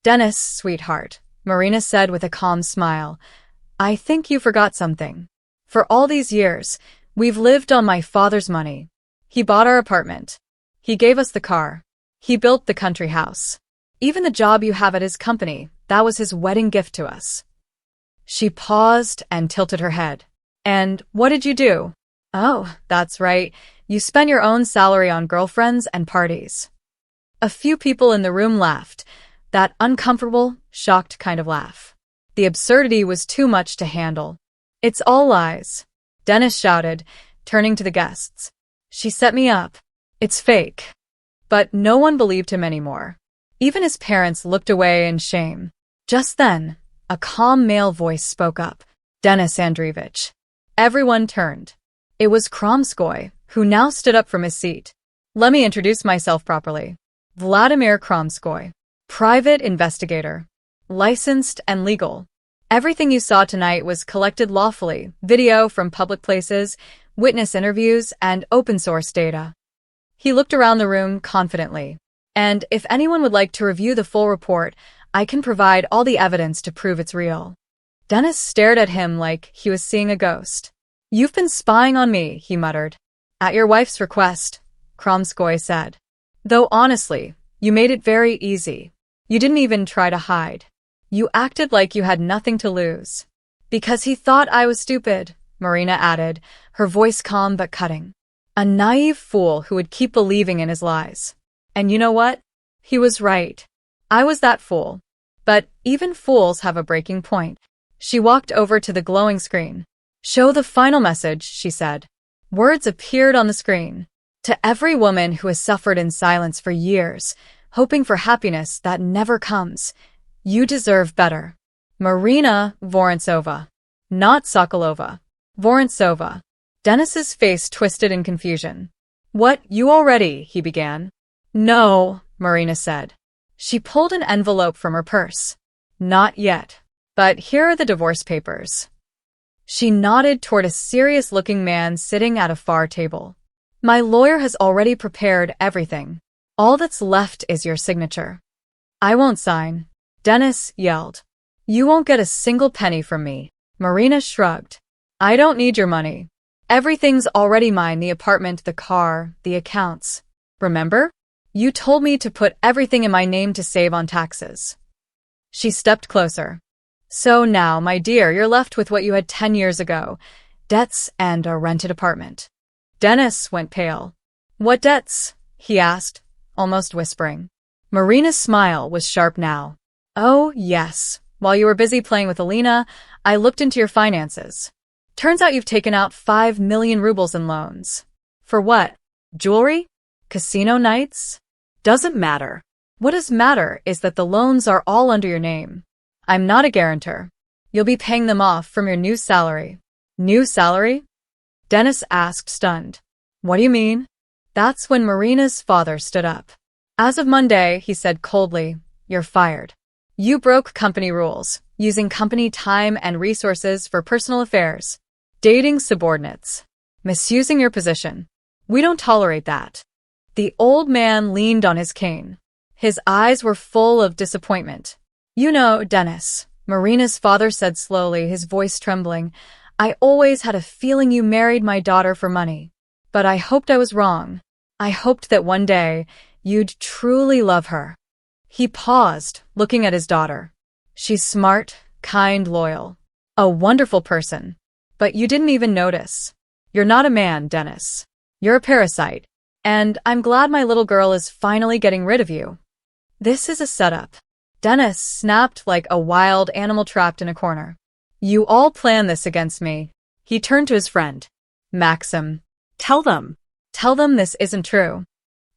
Denis, sweetheart, Marina said with a calm smile. I think you forgot something. For all these years, we've lived on my father's money. He bought our apartment. He gave us the car. He built the country house. Even the job you have at his company, that was his wedding gift to us. She paused and tilted her head. And what did you do? Oh, that's right. You spent your own salary on girlfriends and parties. A few people in the room laughed, that uncomfortable, shocked kind of laugh. The absurdity was too much to handle. It's all lies, Denis shouted, turning to the guests. She set me up. It's fake. But no one believed him anymore. Even his parents looked away in shame. Just then, a calm male voice spoke up. Denis Andreevich. Everyone turned. It was Kromskoy, who now stood up from his seat. Let me introduce myself properly. Vladimir Kromskoy, private investigator, licensed and legal. Everything you saw tonight was collected lawfully, video from public places, witness interviews, and open source data. He looked around the room confidently. And if anyone would like to review the full report, I can provide all the evidence to prove it's real. Denis stared at him like he was seeing a ghost. You've been spying on me, he muttered. At your wife's request, Kromskoy said. Though honestly, you made it very easy. You didn't even try to hide. You acted like you had nothing to lose. Because he thought I was stupid, Marina added, her voice calm but cutting. A naive fool who would keep believing in his lies. And you know what? He was right. I was that fool. But even fools have a breaking point. She walked over to the glowing screen. Show the final message, she said. Words appeared on the screen. To every woman who has suffered in silence for years, hoping for happiness that never comes, you deserve better. Marina Vorontsova. Not Sokolova. Vorontsova. Denis's face twisted in confusion. What, you already, he began. No, Marina said. She pulled an envelope from her purse. Not yet. But here are the divorce papers. She nodded toward a serious-looking man sitting at a far table. My lawyer has already prepared everything. All that's left is your signature. I won't sign, Denis yelled. You won't get a single penny from me. Marina shrugged. I don't need your money. Everything's already mine, the apartment, the car, the accounts. Remember? You told me to put everything in my name to save on taxes. She stepped closer. So now, my dear, you're left with what you had 10 years ago. Debts and a rented apartment. Denis went pale. What debts? He asked, almost whispering. Marina's smile was sharp now. Oh, yes. While you were busy playing with Alina, I looked into your finances. Turns out you've taken out 5 million rubles in loans. For what? Jewelry? Casino nights? Doesn't matter. What does matter is that the loans are all under your name. I'm not a guarantor. You'll be paying them off from your new salary. New salary? Denis asked, stunned. What do you mean? That's when Marina's father stood up. As of Monday, he said coldly, you're fired. You broke company rules, using company time and resources for personal affairs, dating subordinates, misusing your position. We don't tolerate that. The old man leaned on his cane. His eyes were full of disappointment. You know, Denis, Marina's father said slowly, his voice trembling, I always had a feeling you married my daughter for money. But I hoped I was wrong. I hoped that one day you'd truly love her. He paused, looking at his daughter. She's smart, kind, loyal. A wonderful person. But you didn't even notice. You're not a man, Denis. You're a parasite. And I'm glad my little girl is finally getting rid of you. This is a setup. Denis snapped like a wild animal trapped in a corner. You all planned this against me. He turned to his friend. Maxim. Tell them this isn't true.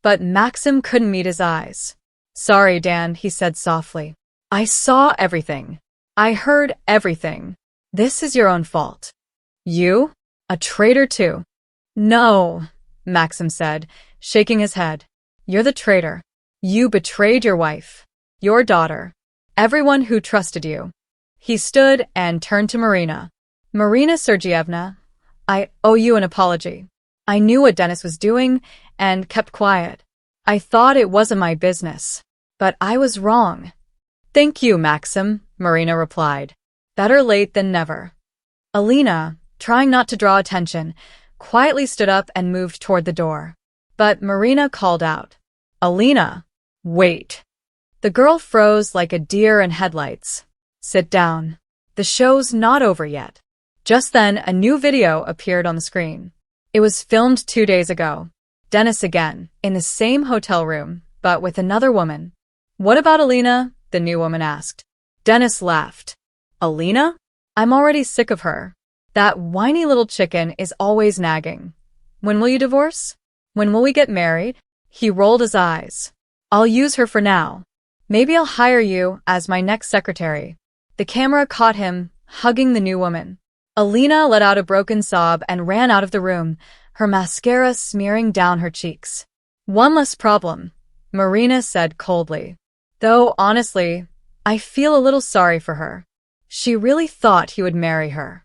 But Maxim couldn't meet his eyes. Sorry, Dan, he said softly. I saw everything. I heard everything. This is your own fault. You? A traitor too? No, Maxim said, shaking his head. You're the traitor. You betrayed your wife, your daughter, everyone who trusted you. He stood and turned to Marina. Marina Sergeyevna, I owe you an apology. I knew what Denis was doing and kept quiet. I thought it wasn't my business. But I was wrong. Thank you, Maxim, Marina replied. Better late than never. Alina, trying not to draw attention, quietly stood up and moved toward the door. But Marina called out. Alina, wait. The girl froze like a deer in headlights. Sit down. The show's not over yet. Just then, a new video appeared on the screen. It was filmed 2 days ago. Denis again, in the same hotel room, but with another woman. What about Alina? The new woman asked. Denis laughed. Alina? I'm already sick of her. That whiny little chicken is always nagging. When will you divorce? When will we get married? He rolled his eyes. I'll use her for now. Maybe I'll hire you as my next secretary. The camera caught him, hugging the new woman. Alina let out a broken sob and ran out of the room, her mascara smearing down her cheeks. One less problem, Marina said coldly. Though, honestly, I feel a little sorry for her. She really thought he would marry her.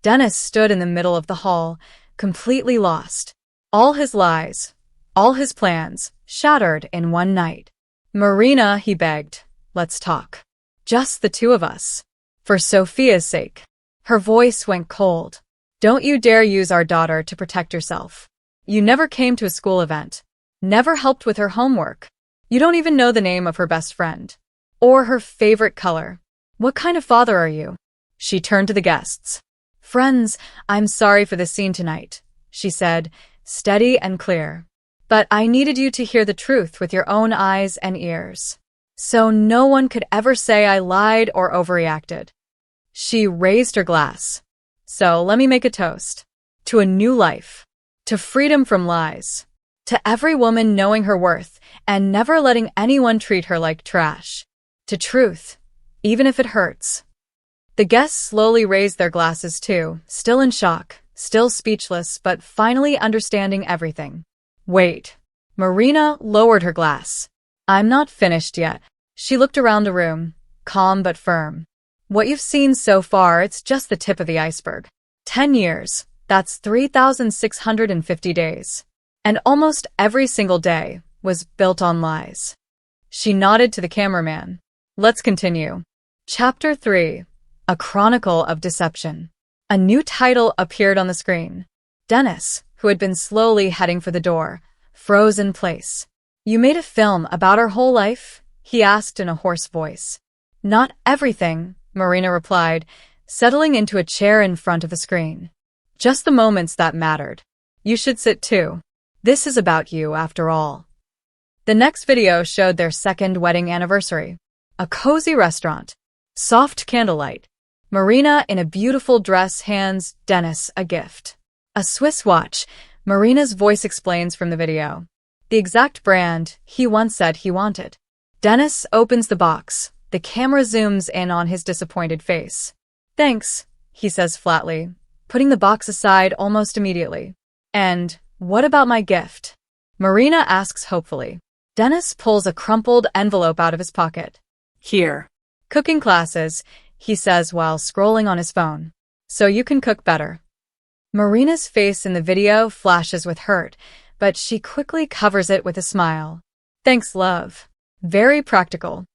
Denis stood in the middle of the hall, completely lost. All his lies, all his plans, shattered in one night. Marina, he begged, let's talk. Just the two of us. For Sophia's sake. Her voice went cold. Don't you dare use our daughter to protect yourself. You never came to a school event. Never helped with her homework. You don't even know the name of her best friend. Or her favorite color. What kind of father are you? She turned to the guests. Friends, I'm sorry for the scene tonight, she said, steady and clear. But I needed you to hear the truth with your own eyes and ears. So no one could ever say I lied or overreacted. She raised her glass. So let me make a toast. To a new life. To freedom from lies. To every woman knowing her worth and never letting anyone treat her like trash. To truth, even if it hurts. The guests slowly raised their glasses too, still in shock, still speechless, but finally understanding everything. Wait. Marina lowered her glass. I'm not finished yet. She looked around the room, calm but firm. What you've seen so far, it's just the tip of the iceberg. 10 years, that's 3,650 days. And almost every single day was built on lies. She nodded to the cameraman. Let's continue. Chapter 3. A Chronicle of Deception. A new title appeared on the screen. Denis, who had been slowly heading for the door, froze in place. You made a film about our whole life? He asked in a hoarse voice. Not everything, Marina replied, settling into a chair in front of the screen. Just the moments that mattered. You should sit too. This is about you, after all. The next video showed their second wedding anniversary. A cozy restaurant. Soft candlelight. Marina in a beautiful dress hands Denis a gift. A Swiss watch, Marina's voice explains from the video. The exact brand he once said he wanted. Denis opens the box. The camera zooms in on his disappointed face. Thanks, he says flatly, putting the box aside almost immediately. And what about my gift? Marina asks hopefully. Denis pulls a crumpled envelope out of his pocket. Here. Cooking classes, he says while scrolling on his phone. So you can cook better. Marina's face in the video flashes with hurt, but she quickly covers it with a smile. Thanks, love. Very practical.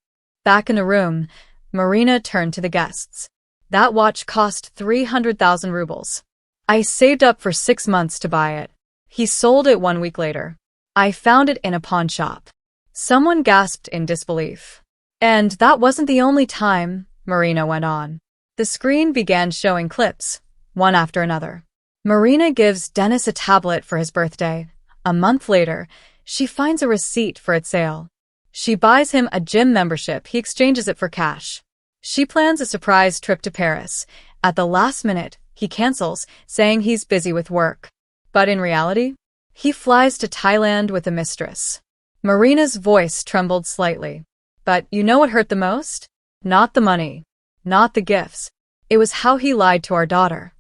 Back in the room, Marina turned to the guests. That watch cost 300,000 rubles. I saved up for 6 months to buy it. He sold it 1 week later. I found it in a pawn shop. Someone gasped in disbelief. And that wasn't the only time, Marina went on. The screen began showing clips, one after another. Marina gives Denis a tablet for his birthday. A month later, she finds a receipt for its sale. She buys him a gym membership. He exchanges it for cash. She plans a surprise trip to Paris. At the last minute, he cancels, saying he's busy with work. But in reality, he flies to Thailand with a mistress. Marina's voice trembled slightly. But you know what hurt the most? Not the money. Not the gifts. It was how he lied to our daughter.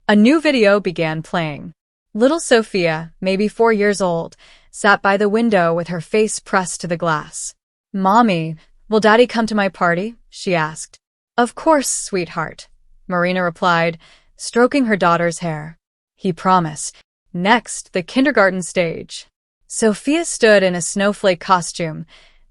A new video began playing. Little Sophia, maybe 4 years old, sat by the window with her face pressed to the glass. Mommy, will Daddy come to my party? She asked. Of course, sweetheart, Marina replied, stroking her daughter's hair. He promised. Next, the kindergarten stage. Sophia stood in a snowflake costume,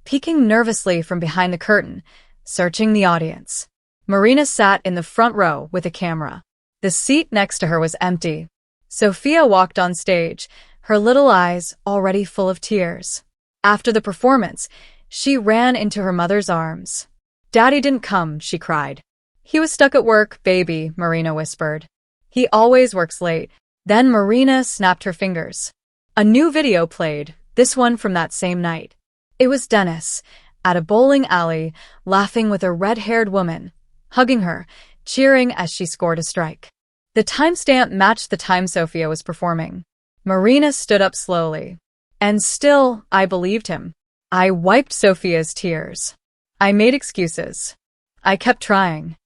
peeking nervously from behind the curtain, searching the audience. Marina sat in the front row with a camera. The seat next to her was empty. Sophia walked on stage, her little eyes already full of tears. After the performance, she ran into her mother's arms. Daddy didn't come, she cried. He was stuck at work, baby, Marina whispered. He always works late. Then Marina snapped her fingers. A new video played, this one from that same night. It was Denis, at a bowling alley, laughing with a red-haired woman, hugging her, cheering as she scored a strike. The timestamp matched the time Sophia was performing. Marina stood up slowly. And still, I believed him. I wiped Sophia's tears. I made excuses. I kept trying.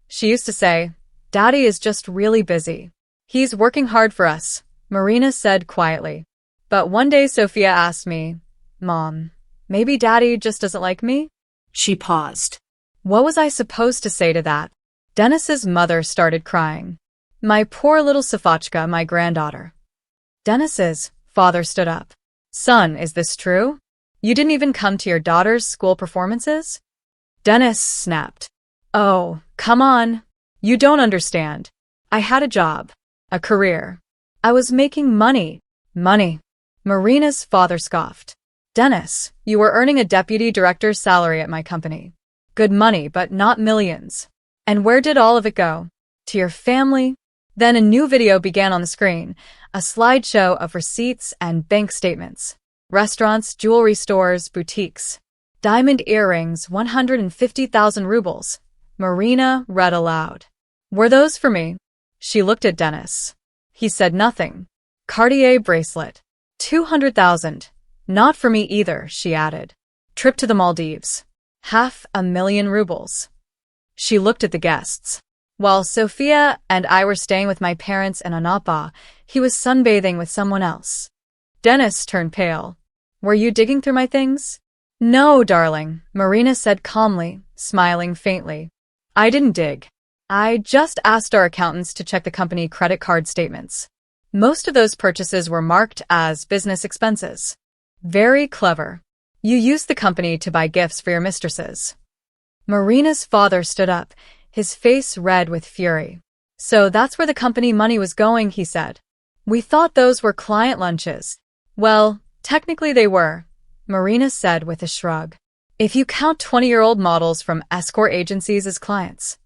She used to say, Daddy is just really busy. He's working hard for us. Marina said quietly. But one day Sophia asked me, Mom, maybe Daddy just doesn't like me? She paused. What was I supposed to say to that? Denis's mother started crying. My poor little Safachka, my granddaughter. Denis's father stood up. Son, is this true? You didn't even come to your daughter's school performances? Denis snapped. Oh, come on. You don't understand. I had a job, a career. I was making money. Money. Marina's father scoffed. Denis, you were earning a deputy director's salary at my company. Good money, but not millions. And where did all of it go? To your family? Then a new video began on the screen, a slideshow of receipts and bank statements. Restaurants, jewelry stores, boutiques. Diamond earrings, 150,000 rubles. Marina read aloud. Were those for me? She looked at Denis. He said nothing. Cartier bracelet. 200,000. Not for me either, she added. Trip to the Maldives. 500,000 rubles. She looked at the guests. While Sophia and I were staying with my parents in Anapa, he was sunbathing with someone else. Denis turned pale. Were you digging through my things? No, darling, Marina said calmly, smiling faintly. I didn't dig. I just asked our accountants to check the company credit card statements. Most of those purchases were marked as business expenses. Very clever. You used the company to buy gifts for your mistresses. Marina's father stood up, his face red with fury. So that's where the company money was going, he said. We thought those were client lunches. Well, technically they were, Marina said with a shrug. If you count 20-year-old models from escort agencies as clients.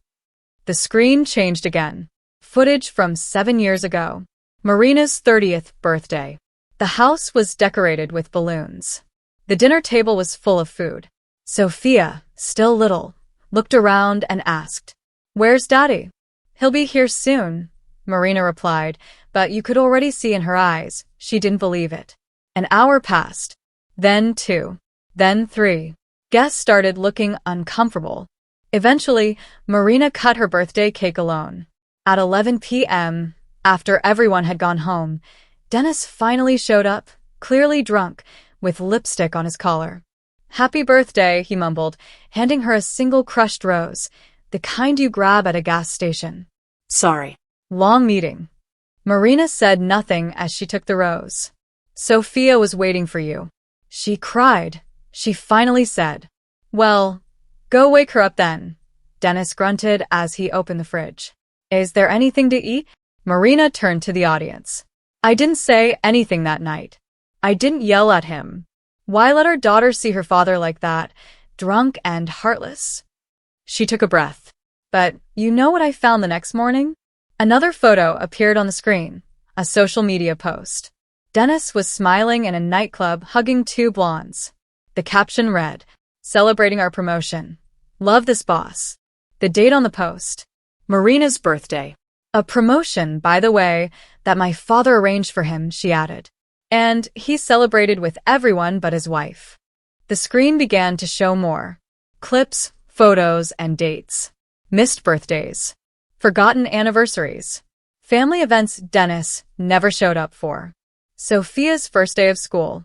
The screen changed again. Footage from 7 years ago. Marina's 30th birthday. The house was decorated with balloons. The dinner table was full of food. Sophia, still little, looked around and asked, Where's Daddy? He'll be here soon, Marina replied, but you could already see in her eyes, she didn't believe it. An hour passed. Then 2. Then 3. Guests started looking uncomfortable. Eventually, Marina cut her birthday cake alone. At 11 p.m., after everyone had gone home, Denis finally showed up, clearly drunk, with lipstick on his collar. Happy birthday, he mumbled, handing her a single crushed rose, the kind you grab at a gas station. Sorry. Long meeting. Marina said nothing as she took the rose. Sophia was waiting for you. She cried. She finally said. Well, go wake her up then. Denis grunted as he opened the fridge. Is there anything to eat? Marina turned to the audience. I didn't say anything that night. I didn't yell at him. Why let our daughter see her father like that, drunk and heartless? She took a breath. But you know what I found the next morning? Another photo appeared on the screen, a social media post. Denis was smiling in a nightclub hugging 2 blondes. The caption read, Celebrating our promotion. Love this boss. The date on the post. Marina's birthday. A promotion, by the way, that my father arranged for him, she added. And he celebrated with everyone but his wife. The screen began to show more. Clips, photos, and dates. Missed birthdays. Forgotten anniversaries. Family events Denis never showed up for. Sophia's first day of school.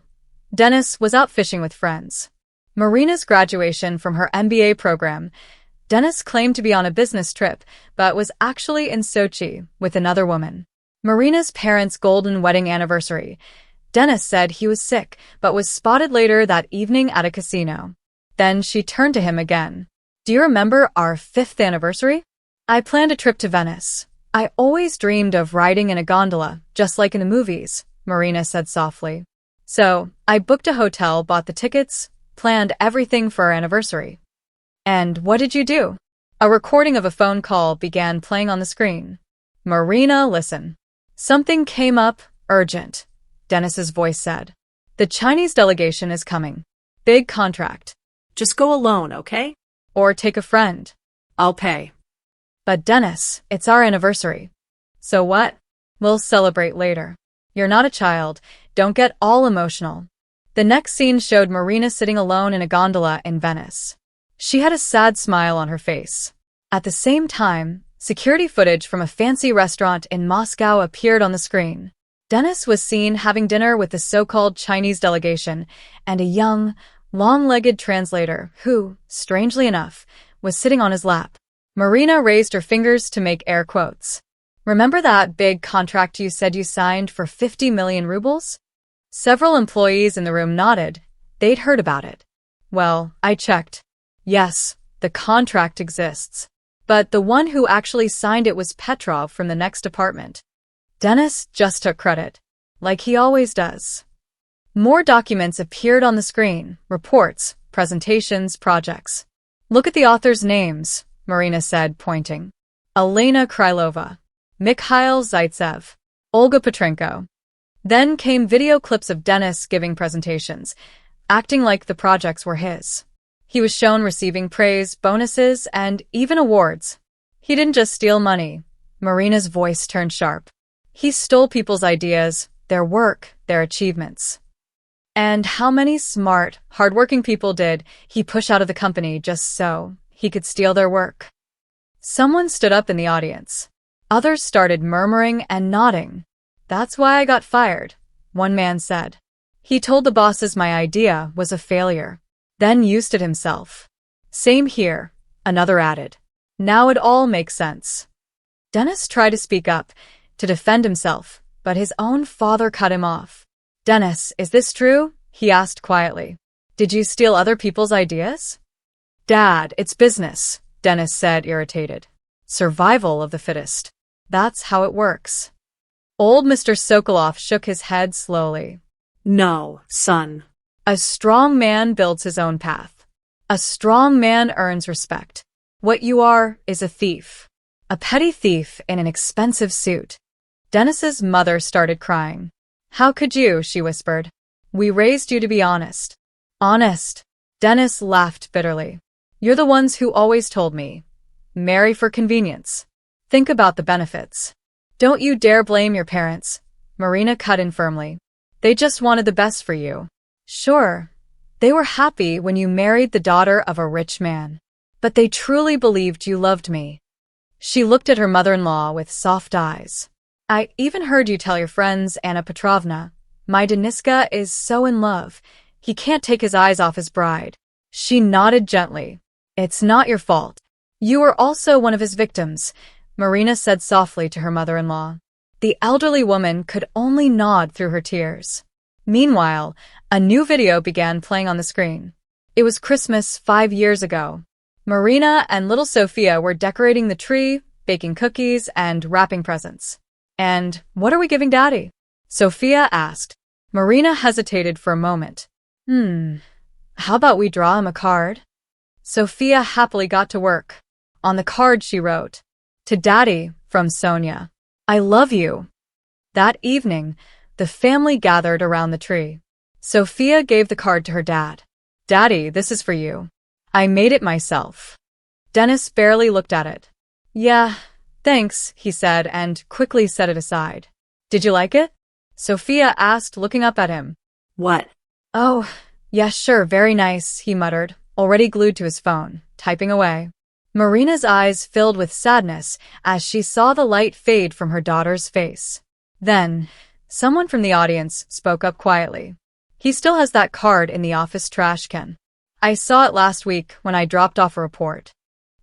Denis was out fishing with friends. Marina's graduation from her MBA program. Denis claimed to be on a business trip, but was actually in Sochi with another woman. Marina's parents' golden wedding anniversary. Denis said he was sick, but was spotted later that evening at a casino. Then she turned to him again. Do you remember our 5th anniversary? I planned a trip to Venice. I always dreamed of riding in a gondola, just like in the movies, Marina said softly. So, I booked a hotel, bought the tickets, planned everything for our anniversary. And what did you do? A recording of a phone call began playing on the screen. Marina, listen. Something came up, urgent, Denis's voice said. The Chinese delegation is coming. Big contract. Just go alone, okay? Or take a friend. I'll pay. But Denis, it's our anniversary. So what? We'll celebrate later. You're not a child. Don't get all emotional. The next scene showed Marina sitting alone in a gondola in Venice. She had a sad smile on her face. At the same time, security footage from a fancy restaurant in Moscow appeared on the screen. Denis was seen having dinner with the so-called Chinese delegation and a young, long-legged translator who, strangely enough, was sitting on his lap. Marina raised her fingers to make air quotes. Remember that big contract you said you signed for 50 million rubles? Several employees in the room nodded. They'd heard about it. Well, I checked. Yes, the contract exists. But the one who actually signed it was Petrov from the next department. Denis just took credit, like he always does. More documents appeared on the screen, reports, presentations, projects. Look at the authors' names, Marina said, pointing. Elena Krylova, Mikhail Zaitsev, Olga Petrenko. Then came video clips of Denis giving presentations, acting like the projects were his. He was shown receiving praise, bonuses, and even awards. He didn't just steal money. Marina's voice turned sharp. He stole people's ideas, their work, their achievements. And how many smart, hardworking people did he push out of the company just so he could steal their work? Someone stood up in the audience. Others started murmuring and nodding. That's why I got fired, one man said. He told the bosses my idea was a failure, then used it himself. Same here, another added. Now it all makes sense. Denis tried to speak up, to defend himself, but his own father cut him off. Denis, is this true? He asked quietly. Did you steal other people's ideas? Dad, it's business, Denis said, irritated. Survival of the fittest. That's how it works. Old Mr. Sokolov shook his head slowly. No, son. A strong man builds his own path. A strong man earns respect. What you are is a thief. A petty thief in an expensive suit. Denis's mother started crying. How could you, she whispered. We raised you to be honest. Honest. Denis laughed bitterly. You're the ones who always told me. Marry for convenience. Think about the benefits. Don't you dare blame your parents. Marina cut in firmly. They just wanted the best for you. Sure, they were happy when you married the daughter of a rich man. But they truly believed you loved me. She looked at her mother-in-law with soft eyes. I even heard you tell your friends, Anna Petrovna, my Deniska is so in love, he can't take his eyes off his bride. She nodded gently. It's not your fault. You were also one of his victims, Marina said softly to her mother-in-law. The elderly woman could only nod through her tears. Meanwhile, a new video began playing on the screen. It was Christmas 5 years ago. Marina and little Sophia were decorating the tree, baking cookies, and wrapping presents. And what are we giving Daddy? Sophia asked. Marina hesitated for a moment. How about we draw him a card? Sophia happily got to work. On the card she wrote, To Daddy, from Sonia. I love you. That evening, the family gathered around the tree. Sophia gave the card to her dad. Daddy, this is for you. I made it myself. Denis barely looked at it. Yeah, thanks, he said and quickly set it aside. Did you like it? Sophia asked, looking up at him. What? Oh, yeah, sure, very nice, he muttered, already glued to his phone, typing away. Marina's eyes filled with sadness as she saw the light fade from her daughter's face. Then, someone from the audience spoke up quietly. He still has that card in the office trash can. I saw it last week when I dropped off a report.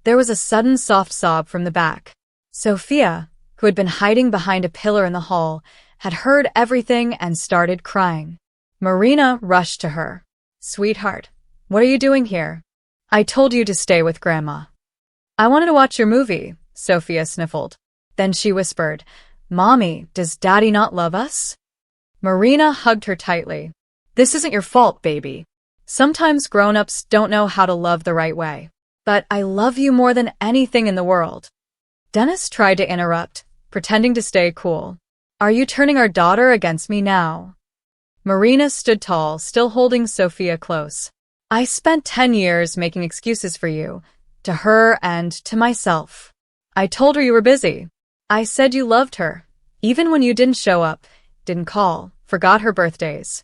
There was a sudden soft sob from the back. Sophia, who had been hiding behind a pillar in the hall, had heard everything and started crying. Marina rushed to her. Sweetheart, what are you doing here? I told you to stay with Grandma. I wanted to watch your movie, Sophia sniffled. Then she whispered, Mommy, does Daddy not love us? Marina hugged her tightly. This isn't your fault, baby. Sometimes grown-ups don't know how to love the right way. But I love you more than anything in the world. Denis tried to interrupt, pretending to stay cool. Are you turning our daughter against me now? Marina stood tall, still holding Sophia close. I spent 10 years making excuses for you, to her and to myself. I told her you were busy. I said you loved her, even when you didn't show up, didn't call, forgot her birthdays.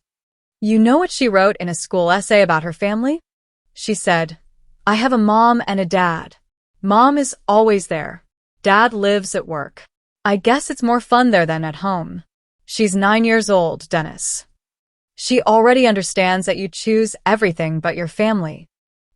You know what she wrote in a school essay about her family? She said, I have a mom and a dad. Mom is always there. Dad lives at work. I guess it's more fun there than at home. She's 9 years old, Denis. She already understands that you choose everything but your family.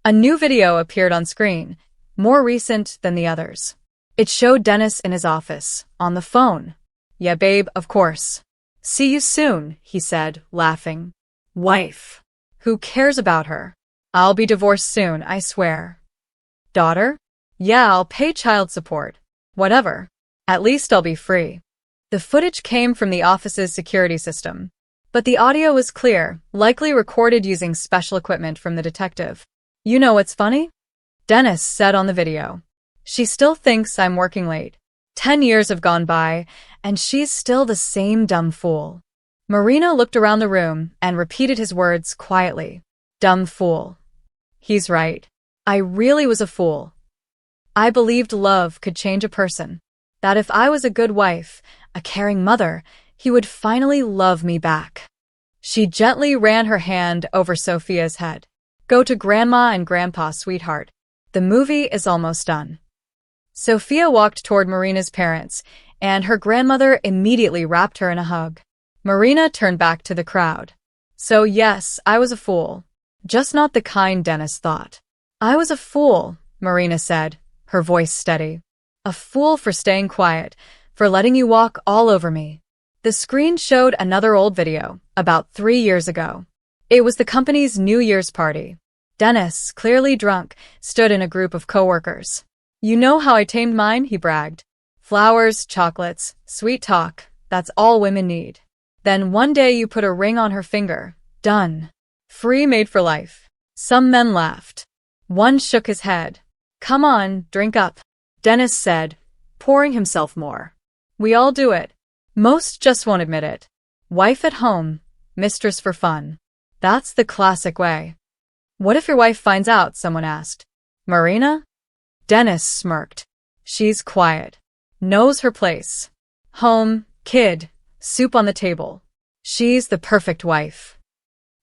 A new video appeared on screen, more recent than the others. It showed Denis in his office, on the phone. Yeah, babe, of course. See you soon, he said, laughing. Wife. Who cares about her? I'll be divorced soon, I swear. Daughter? Yeah, I'll pay child support. Whatever. At least I'll be free. The footage came from the office's security system. But the audio was clear, likely recorded using special equipment from the detective. You know what's funny? Denis said on the video. She still thinks I'm working late. 10 years have gone by, and she's still the same dumb fool. Marina looked around the room and repeated his words quietly. Dumb fool. He's right. I really was a fool. I believed love could change a person. That if I was a good wife, a caring mother, he would finally love me back. She gently ran her hand over Sophia's head. Go to Grandma and Grandpa, sweetheart. The movie is almost done. Sophia walked toward Marina's parents, and her grandmother immediately wrapped her in a hug. Marina turned back to the crowd. So yes, I was a fool. Just not the kind Denis thought. I was a fool, Marina said, her voice steady. A fool for staying quiet, for letting you walk all over me. The screen showed another old video, about 3 years ago. It was the company's New Year's party. Denis, clearly drunk, stood in a group of coworkers. You know how I tamed mine, he bragged. Flowers, chocolates, sweet talk, that's all women need. Then one day you put a ring on her finger. Done. Free, made for life. Some men laughed. One shook his head. Come on, drink up. Denis said, pouring himself more. We all do it. Most just won't admit it. Wife at home, mistress for fun. That's the classic way. What if your wife finds out? Someone asked. Marina? Denis smirked. She's quiet. Knows her place. Home, kid, soup on the table. She's the perfect wife.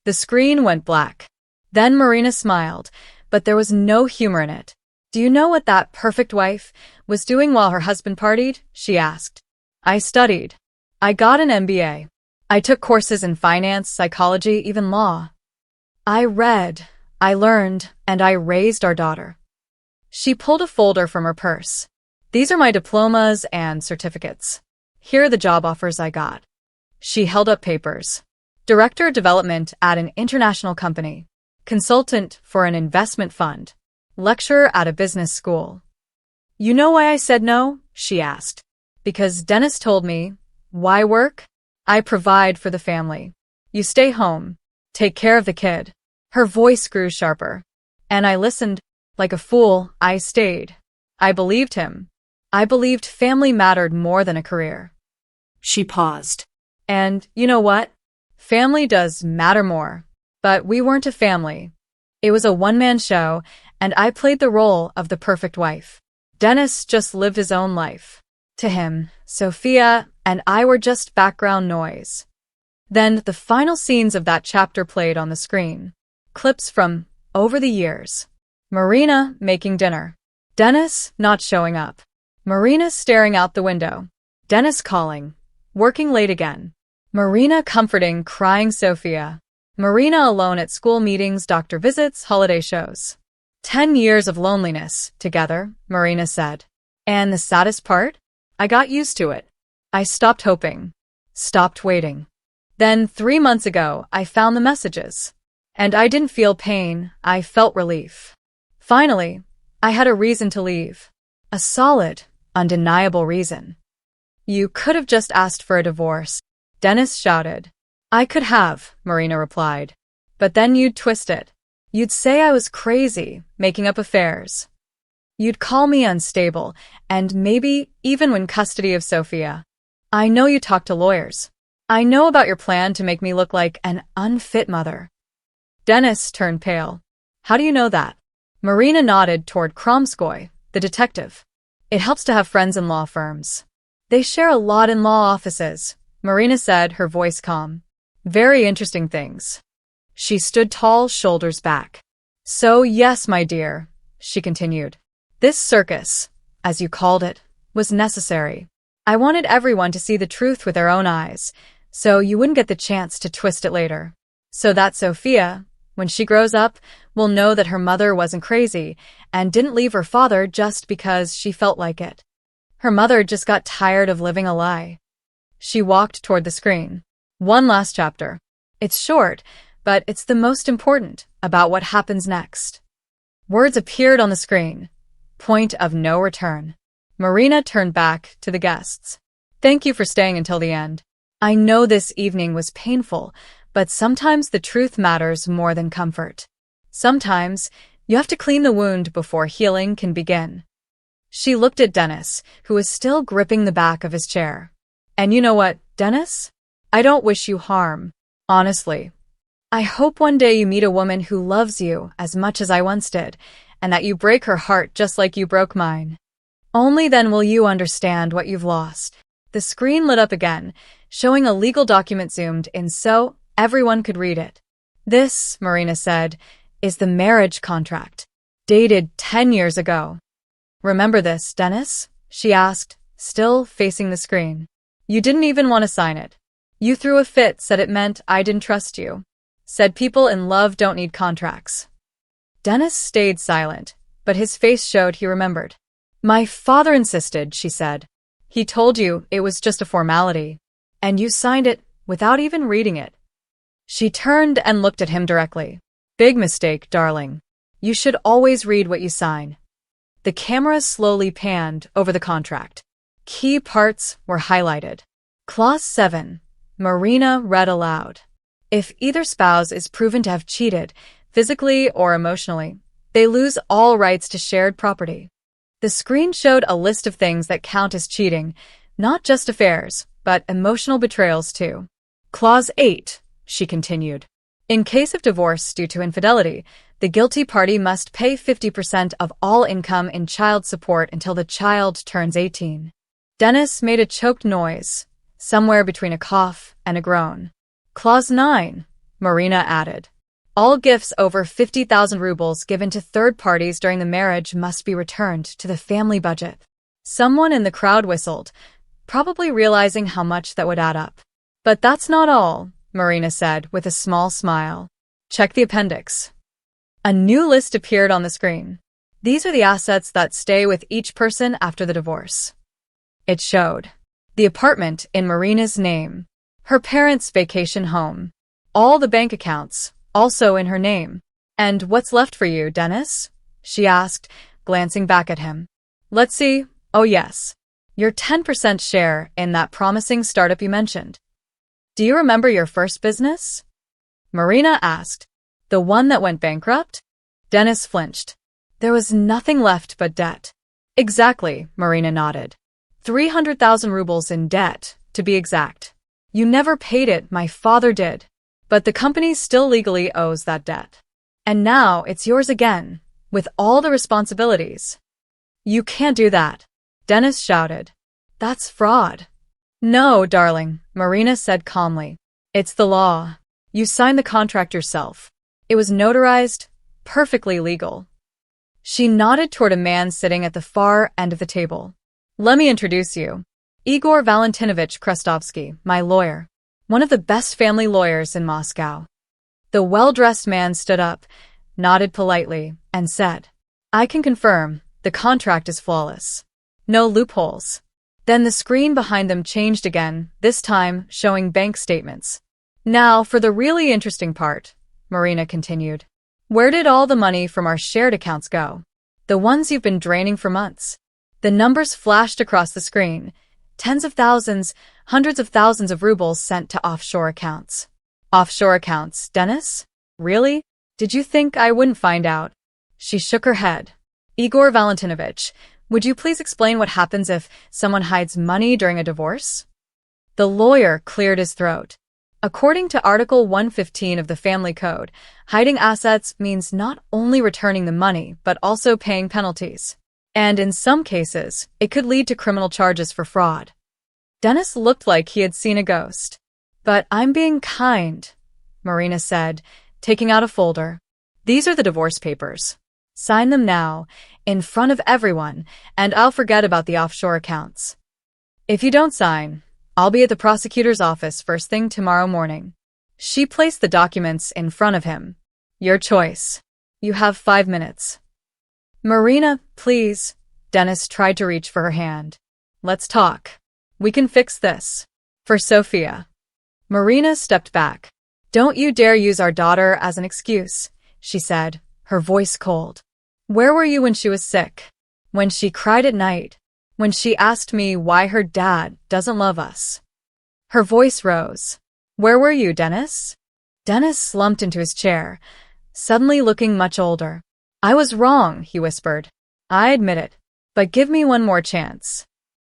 The screen went black. Then Marina smiled, but there was no humor in it. Do you know what that perfect wife was doing while her husband partied? She asked. I studied. I got an MBA. I took courses in finance, psychology, even law. I read, I learned, and I raised our daughter. She pulled a folder from her purse. These are my diplomas and certificates. Here are the job offers I got. She held up papers. Director of Development at an international company. Consultant for an investment fund. Lecturer at a business school. You know why I said no? She asked. Because Denis told me, why work? I provide for the family. You stay home. Take care of the kid. Her voice grew sharper. And I listened. Like a fool, I stayed. I believed him. I believed family mattered more than a career. She paused. And you know what? Family does matter more. But we weren't a family. It was a one-man show, and I played the role of the perfect wife. Denis just lived his own life. To him, Sophia and I were just background noise. Then the final scenes of that chapter played on the screen. Clips from over the years. Marina making dinner. Denis not showing up. Marina staring out the window. Denis calling. Working late again. Marina comforting crying Sophia. Marina alone at school meetings, doctor visits, holiday shows. 10 years of loneliness together, Marina said. And the saddest part? I got used to it. I stopped hoping. Stopped waiting. Then 3 months ago, I found the messages. And I didn't feel pain, I felt relief. Finally, I had a reason to leave. A solid, undeniable reason. You could have just asked for a divorce, Denis shouted. I could have, Marina replied. But then you'd twist it. You'd say I was crazy, making up affairs. You'd call me unstable, and maybe even win custody of Sophia. I know you talk to lawyers. I know about your plan to make me look like an unfit mother. Denis turned pale. How do you know that? Marina nodded toward Kromskoy, the detective. It helps to have friends in law firms. They share a lot in law offices, Marina said, her voice calm. Very interesting things. She stood tall, shoulders back. So yes, my dear, she continued. This circus, as you called it, was necessary. I wanted everyone to see the truth with their own eyes, so you wouldn't get the chance to twist it later. So that Sophia, when she grows up, will know that her mother wasn't crazy and didn't leave her father just because she felt like it. Her mother just got tired of living a lie. She walked toward the screen. One last chapter. It's short, but it's the most important, about what happens next. Words appeared on the screen. Point of no return. Marina turned back to the guests. Thank you for staying until the end. I know this evening was painful, but sometimes the truth matters more than comfort. Sometimes you have to clean the wound before healing can begin. She looked at Denis, who was still gripping the back of his chair. And you know what, Denis? I don't wish you harm. Honestly. I hope one day you meet a woman who loves you as much as I once did, and that you break her heart just like you broke mine. Only then will you understand what you've lost. The screen lit up again, showing a legal document zoomed in so everyone could read it. This, Marina said, is the marriage contract, dated 10 years ago. Remember this, Denis? She asked, still facing the screen. You didn't even want to sign it. You threw a fit, said it meant I didn't trust you. Said people in love don't need contracts. Denis stayed silent, but his face showed he remembered. My father insisted, she said. He told you it was just a formality, and you signed it without even reading it. She turned and looked at him directly. Big mistake, darling. You should always read what you sign. The camera slowly panned over the contract. Key parts were highlighted. Clause 7. Marina read aloud. If either spouse is proven to have cheated, physically or emotionally, they lose all rights to shared property. The screen showed a list of things that count as cheating, not just affairs, but emotional betrayals too. Clause 8, she continued. In case of divorce due to infidelity, the guilty party must pay 50% of all income in child support until the child turns 18. Denis made a choked noise, somewhere between a cough and a groan. Clause 9, Marina added. All gifts over 50,000 rubles given to third parties during the marriage must be returned to the family budget. Someone in the crowd whistled, probably realizing how much that would add up. But that's not all, Marina said with a small smile. Check the appendix. A new list appeared on the screen. These are the assets that stay with each person after the divorce. It showed the apartment in Marina's name, her parents' vacation home, all the bank accounts, also in her name. And what's left for you, Denis? She asked, glancing back at him. Let's see. Oh yes. Your 10% share in that promising startup you mentioned. Do you remember your first business? Marina asked. The one that went bankrupt? Denis flinched. There was nothing left but debt. Exactly, Marina nodded. 300,000 rubles in debt, to be exact. You never paid it, my father did. But the company still legally owes that debt. And now it's yours again, with all the responsibilities. You can't do that, Denis shouted. That's fraud. No, darling, Marina said calmly. It's the law. You signed the contract yourself. It was notarized, perfectly legal. She nodded toward a man sitting at the far end of the table. Let me introduce you. Igor Valentinovich Krestovsky, my lawyer. One of the best family lawyers in Moscow. The well-dressed man stood up, nodded politely, and said, I can confirm, the contract is flawless. No loopholes. Then the screen behind them changed again, this time showing bank statements. Now for the really interesting part, Marina continued. Where did all the money from our shared accounts go? The ones you've been draining for months. The numbers flashed across the screen. Tens of thousands, hundreds of thousands of rubles sent to offshore accounts. Offshore accounts, Denis? Really? Did you think I wouldn't find out? She shook her head. Igor Valentinovich, would you please explain what happens if someone hides money during a divorce? The lawyer cleared his throat. According to Article 115 of the Family Code, hiding assets means not only returning the money, but also paying penalties. And in some cases, it could lead to criminal charges for fraud. Denis looked like he had seen a ghost. But I'm being kind, Marina said, taking out a folder. These are the divorce papers. Sign them now, in front of everyone, and I'll forget about the offshore accounts. If you don't sign, I'll be at the prosecutor's office first thing tomorrow morning. She placed the documents in front of him. Your choice. You have 5 minutes. Marina, please. Denis tried to reach for her hand. Let's talk. We can fix this. For Sophia. Marina stepped back. Don't you dare use our daughter as an excuse, she said, her voice cold. Where were you when she was sick? When she cried at night? When she asked me why her dad doesn't love us? Her voice rose. Where were you, Denis? Denis slumped into his chair, suddenly looking much older. I was wrong, he whispered. I admit it. But give me one more chance.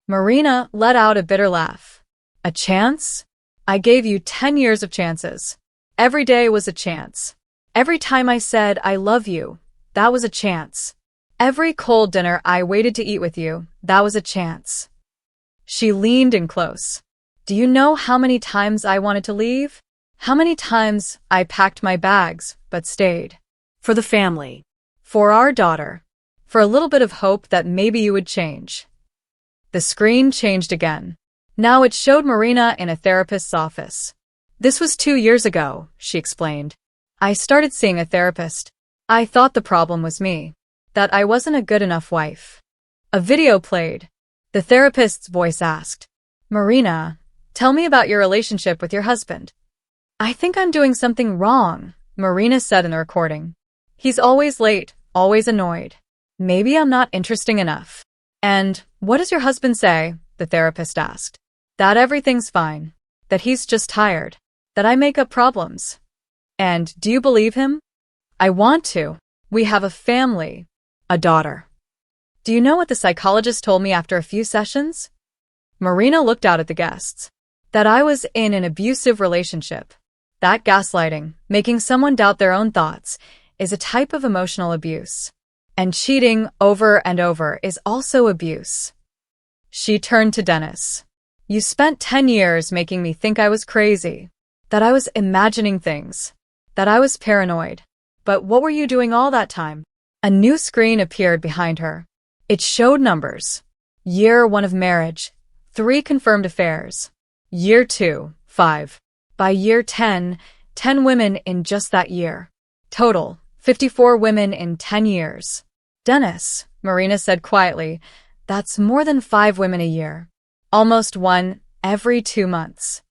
Marina let out a bitter laugh. A chance? I gave you 10 years of chances. Every day was a chance. Every time I said I love you, that was a chance. Every cold dinner I waited to eat with you, that was a chance. She leaned in close. Do you know how many times I wanted to leave? How many times I packed my bags, but stayed? For the family. For our daughter. For a little bit of hope that maybe you would change. The screen changed again. Now it showed Marina in a therapist's office. This was 2 years ago, she explained. I started seeing a therapist. I thought the problem was me. That I wasn't a good enough wife. A video played. The therapist's voice asked, Marina, tell me about your relationship with your husband. I think I'm doing something wrong, Marina said in the recording. He's always late, always annoyed. Maybe I'm not interesting enough. And what does your husband say? The therapist asked. That everything's fine. That he's just tired. That I make up problems. And do you believe him? I want to. We have a family. A daughter. Do you know what the psychologist told me after a few sessions? Marina looked out at the guests. That I was in an abusive relationship. That gaslighting, making someone doubt their own thoughts, is a type of emotional abuse. And cheating over and over is also abuse. She turned to Denis. You spent 10 years making me think I was crazy. That I was imagining things. That I was paranoid. But what were you doing all that time? A new screen appeared behind her. It showed numbers. Year 1 of marriage, 3 confirmed affairs. Year 2, 5. By year 10, 10 women in just that year. Total, 54 women in 10 years. Denis, Marina said quietly, that's more than 5 women a year. Almost 1 every 2 months.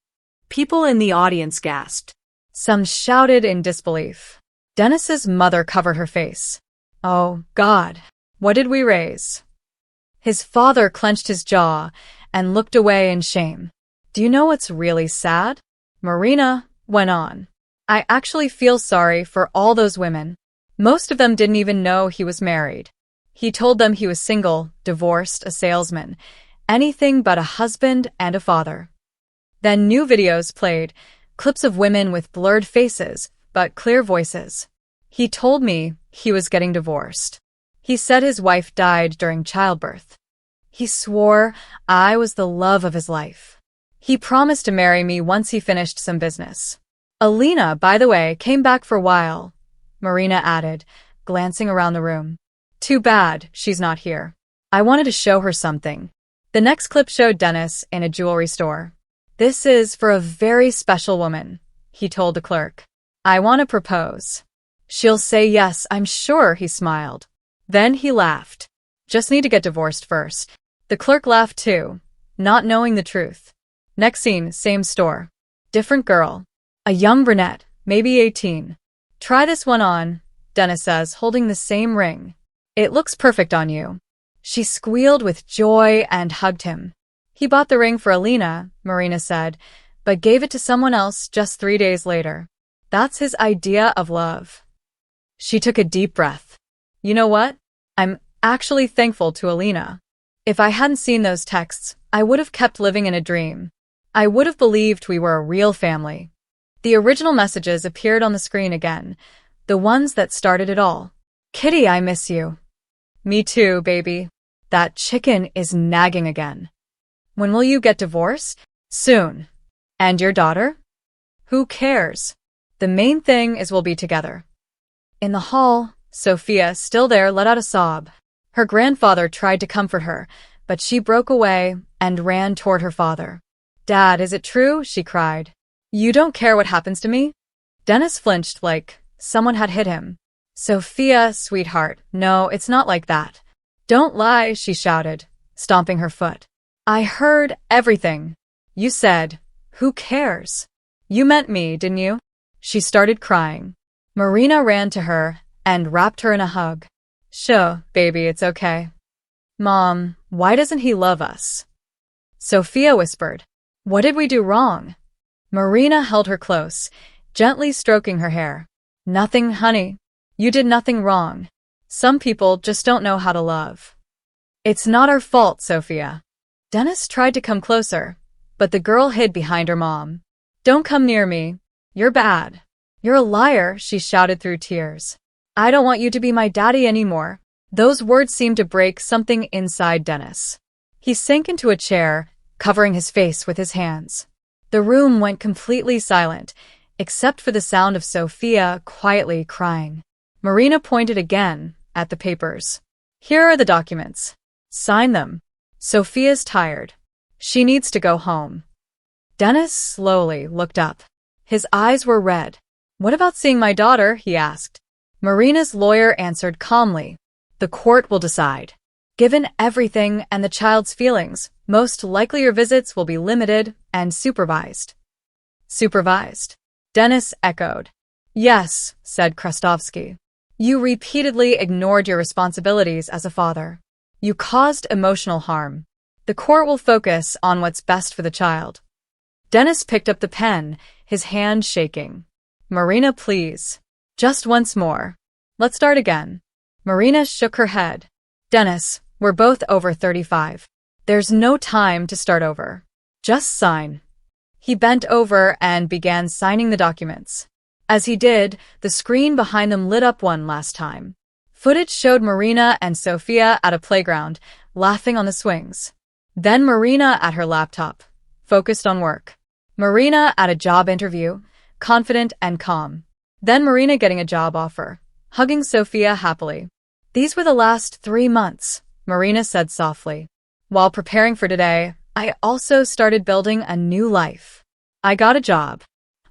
People in the audience gasped. Some shouted in disbelief. Denis's mother covered her face. Oh, God, what did we raise? His father clenched his jaw and looked away in shame. Do you know what's really sad? Marina went on. I actually feel sorry for all those women. Most of them didn't even know he was married. He told them he was single, divorced, a salesman, anything but a husband and a father. Then new videos played, clips of women with blurred faces, but clear voices. He told me he was getting divorced. He said his wife died during childbirth. He swore I was the love of his life. He promised to marry me once he finished some business. Alina, by the way, came back for a while, Marina added, glancing around the room. Too bad she's not here. I wanted to show her something. The next clip showed Denis in a jewelry store. This is for a very special woman, he told the clerk. I want to propose. She'll say yes, I'm sure, he smiled. Then he laughed. Just need to get divorced first. The clerk laughed too, not knowing the truth. Next scene, same store. Different girl. A young brunette, maybe 18. Try this one on, Denis says, holding the same ring. It looks perfect on you. She squealed with joy and hugged him. He bought the ring for Alina, Marina said, but gave it to someone else just 3 days later. That's his idea of love. She took a deep breath. You know what? I'm actually thankful to Alina. If I hadn't seen those texts, I would have kept living in a dream. I would have believed we were a real family. The original messages appeared on the screen again, the ones that started it all. Kitty, I miss you. Me too, baby. That chicken is nagging again. When will you get divorced? Soon. And your daughter? Who cares? The main thing is we'll be together. In the hall, Sophia, still there, let out a sob. Her grandfather tried to comfort her, but she broke away and ran toward her father. Dad, is it true? She cried. You don't care what happens to me? Denis flinched like someone had hit him. Sophia, sweetheart, no, it's not like that. Don't lie, she shouted, stomping her foot. I heard everything. You said, who cares? You meant me, didn't you? She started crying. Marina ran to her and wrapped her in a hug. Sure, baby, it's okay. Mom, why doesn't he love us? Sophia whispered. What did we do wrong? Marina held her close, gently stroking her hair. Nothing, honey. You did nothing wrong. Some people just don't know how to love. It's not our fault, Sophia. Denis tried to come closer, but the girl hid behind her mom. Don't come near me. You're bad. You're a liar, she shouted through tears. I don't want you to be my daddy anymore. Those words seemed to break something inside Denis. He sank into a chair, covering his face with his hands. The room went completely silent, except for the sound of Sophia quietly crying. Marina pointed again at the papers. Here are the documents. Sign them. Sophia's tired. She needs to go home. Denis slowly looked up. His eyes were red. What about seeing my daughter? He asked. Marina's lawyer answered calmly. The court will decide. Given everything and the child's feelings, most likely your visits will be limited and supervised. Supervised? Denis echoed. Yes, said Krastovsky. You repeatedly ignored your responsibilities as a father. You caused emotional harm. The court will focus on what's best for the child. Denis picked up the pen, his hand shaking. Marina, please. Just once more. Let's start again. Marina shook her head. Denis, we're both over 35. There's no time to start over. Just sign. He bent over and began signing the documents. As he did, the screen behind them lit up one last time. Footage showed Marina and Sophia at a playground, laughing on the swings. Then Marina at her laptop, focused on work. Marina at a job interview, confident and calm. Then Marina getting a job offer, hugging Sophia happily. These were the last 3 months, Marina said softly. While preparing for today, I also started building a new life. I got a job.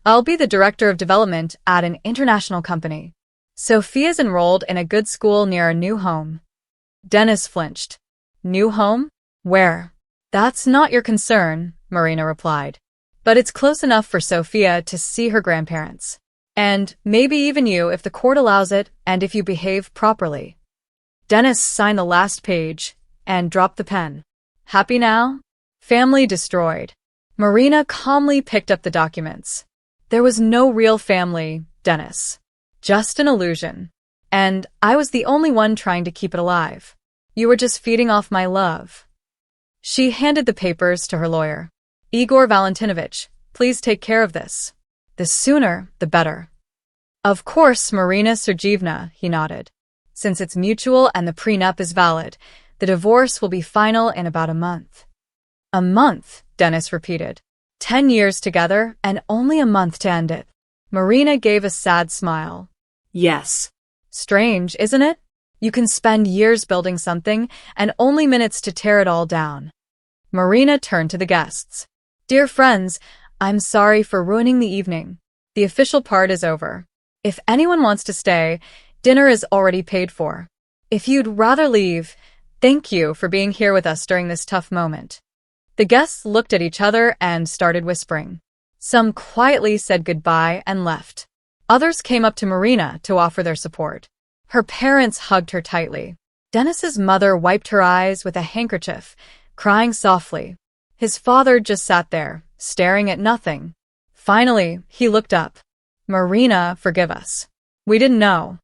I'll be the director of development at an international company. Sophia's enrolled in a good school near a new home. Denis flinched. New home? Where? That's not your concern, Marina replied. But it's close enough for Sophia to see her grandparents. And maybe even you if the court allows it and if you behave properly. Denis signed the last page and dropped the pen. Happy now? Family destroyed. Marina calmly picked up the documents. There was no real family, Denis. Just an illusion. And I was the only one trying to keep it alive. You were just feeding off my love. She handed the papers to her lawyer. Igor Valentinovich, please take care of this. The sooner, the better. Of course, Marina Sergeyevna, he nodded. Since it's mutual and the prenup is valid, the divorce will be final in about a month. A month, Denis repeated. 10 years together and only a month to end it. Marina gave a sad smile. Yes. Strange, isn't it? You can spend years building something and only minutes to tear it all down. Marina turned to the guests. Dear friends, I'm sorry for ruining the evening. The official part is over. If anyone wants to stay, dinner is already paid for. If you'd rather leave, thank you for being here with us during this tough moment. The guests looked at each other and started whispering. Some quietly said goodbye and left. Others came up to Marina to offer their support. Her parents hugged her tightly. Denis's mother wiped her eyes with a handkerchief, crying softly. His father just sat there, staring at nothing. Finally, he looked up. Marina, forgive us. We didn't know.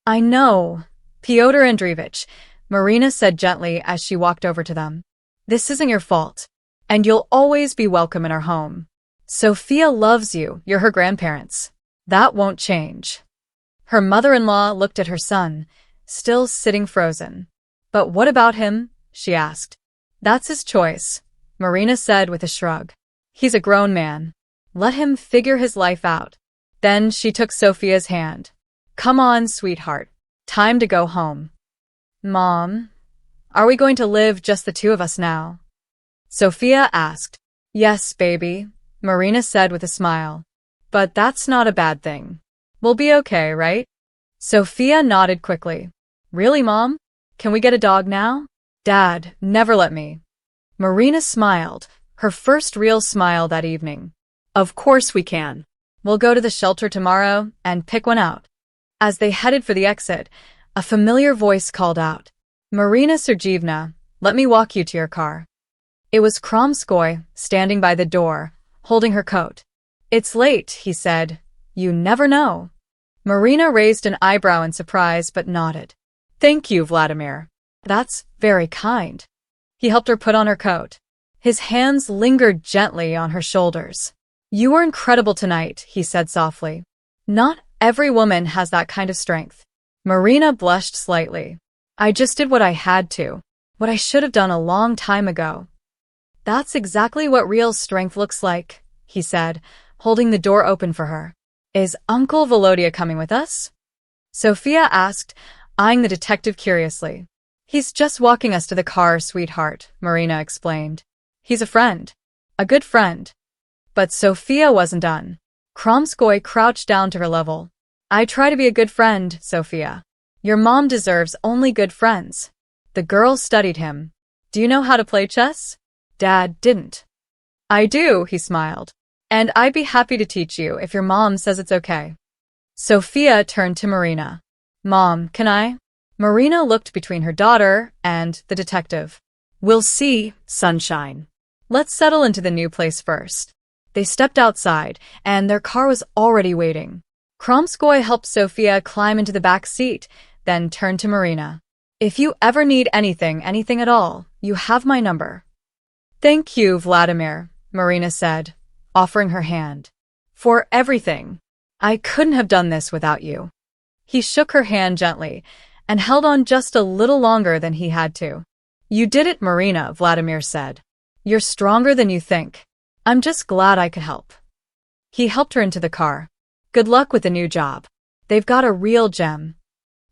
I know, Pyotr Andreevich, Marina said gently as she walked over to them. This isn't your fault, and you'll always be welcome in our home. Sophia loves you, you're her grandparents. That won't change. Her mother-in-law looked at her son, still sitting frozen. But what about him? She asked. That's his choice, Marina said with a shrug. He's a grown man. Let him figure his life out. Then she took Sophia's hand. Come on, sweetheart. Time to go home. Mom, are we going to live just the two of us now? Sophia asked. Yes, baby, Marina said with a smile. But that's not a bad thing. We'll be okay, right? Sophia nodded quickly. Really, Mom? Can we get a dog now? Dad, never let me. Marina smiled, her first real smile that evening. Of course we can. We'll go to the shelter tomorrow and pick one out. As they headed for the exit, a familiar voice called out, Marina Sergeyevna, let me walk you to your car. It was Kromskoy, standing by the door, holding her coat. It's late, he said. You never know. Marina raised an eyebrow in surprise but nodded. Thank you, Vladimir. That's very kind. He helped her put on her coat. His hands lingered gently on her shoulders. You were incredible tonight, he said softly. Not every woman has that kind of strength. Marina blushed slightly. I just did what I had to, what I should have done a long time ago. That's exactly what real strength looks like, he said, holding the door open for her. Is Uncle Volodya coming with us? Sophia asked, eyeing the detective curiously. He's just walking us to the car, sweetheart, Marina explained. He's a friend. A good friend. But Sophia wasn't done. Kromskoy crouched down to her level. I try to be a good friend, Sophia. Your mom deserves only good friends. The girl studied him. Do you know how to play chess? Dad didn't. I do, he smiled. And I'd be happy to teach you if your mom says it's okay. Sophia turned to Marina. Mom, can I? Marina looked between her daughter and the detective. We'll see, sunshine. Let's settle into the new place first. They stepped outside, and their car was already waiting. Kromskoy helped Sophia climb into the back seat, then turned to Marina. If you ever need anything at all, you have my number. Thank you, Vladimir, Marina said, offering her hand. For everything. I couldn't have done this without you. He shook her hand gently and held on just a little longer than he had to. You did it, Marina, Vladimir said. You're stronger than you think. I'm just glad I could help. He helped her into the car. Good luck with the new job. They've got a real gem.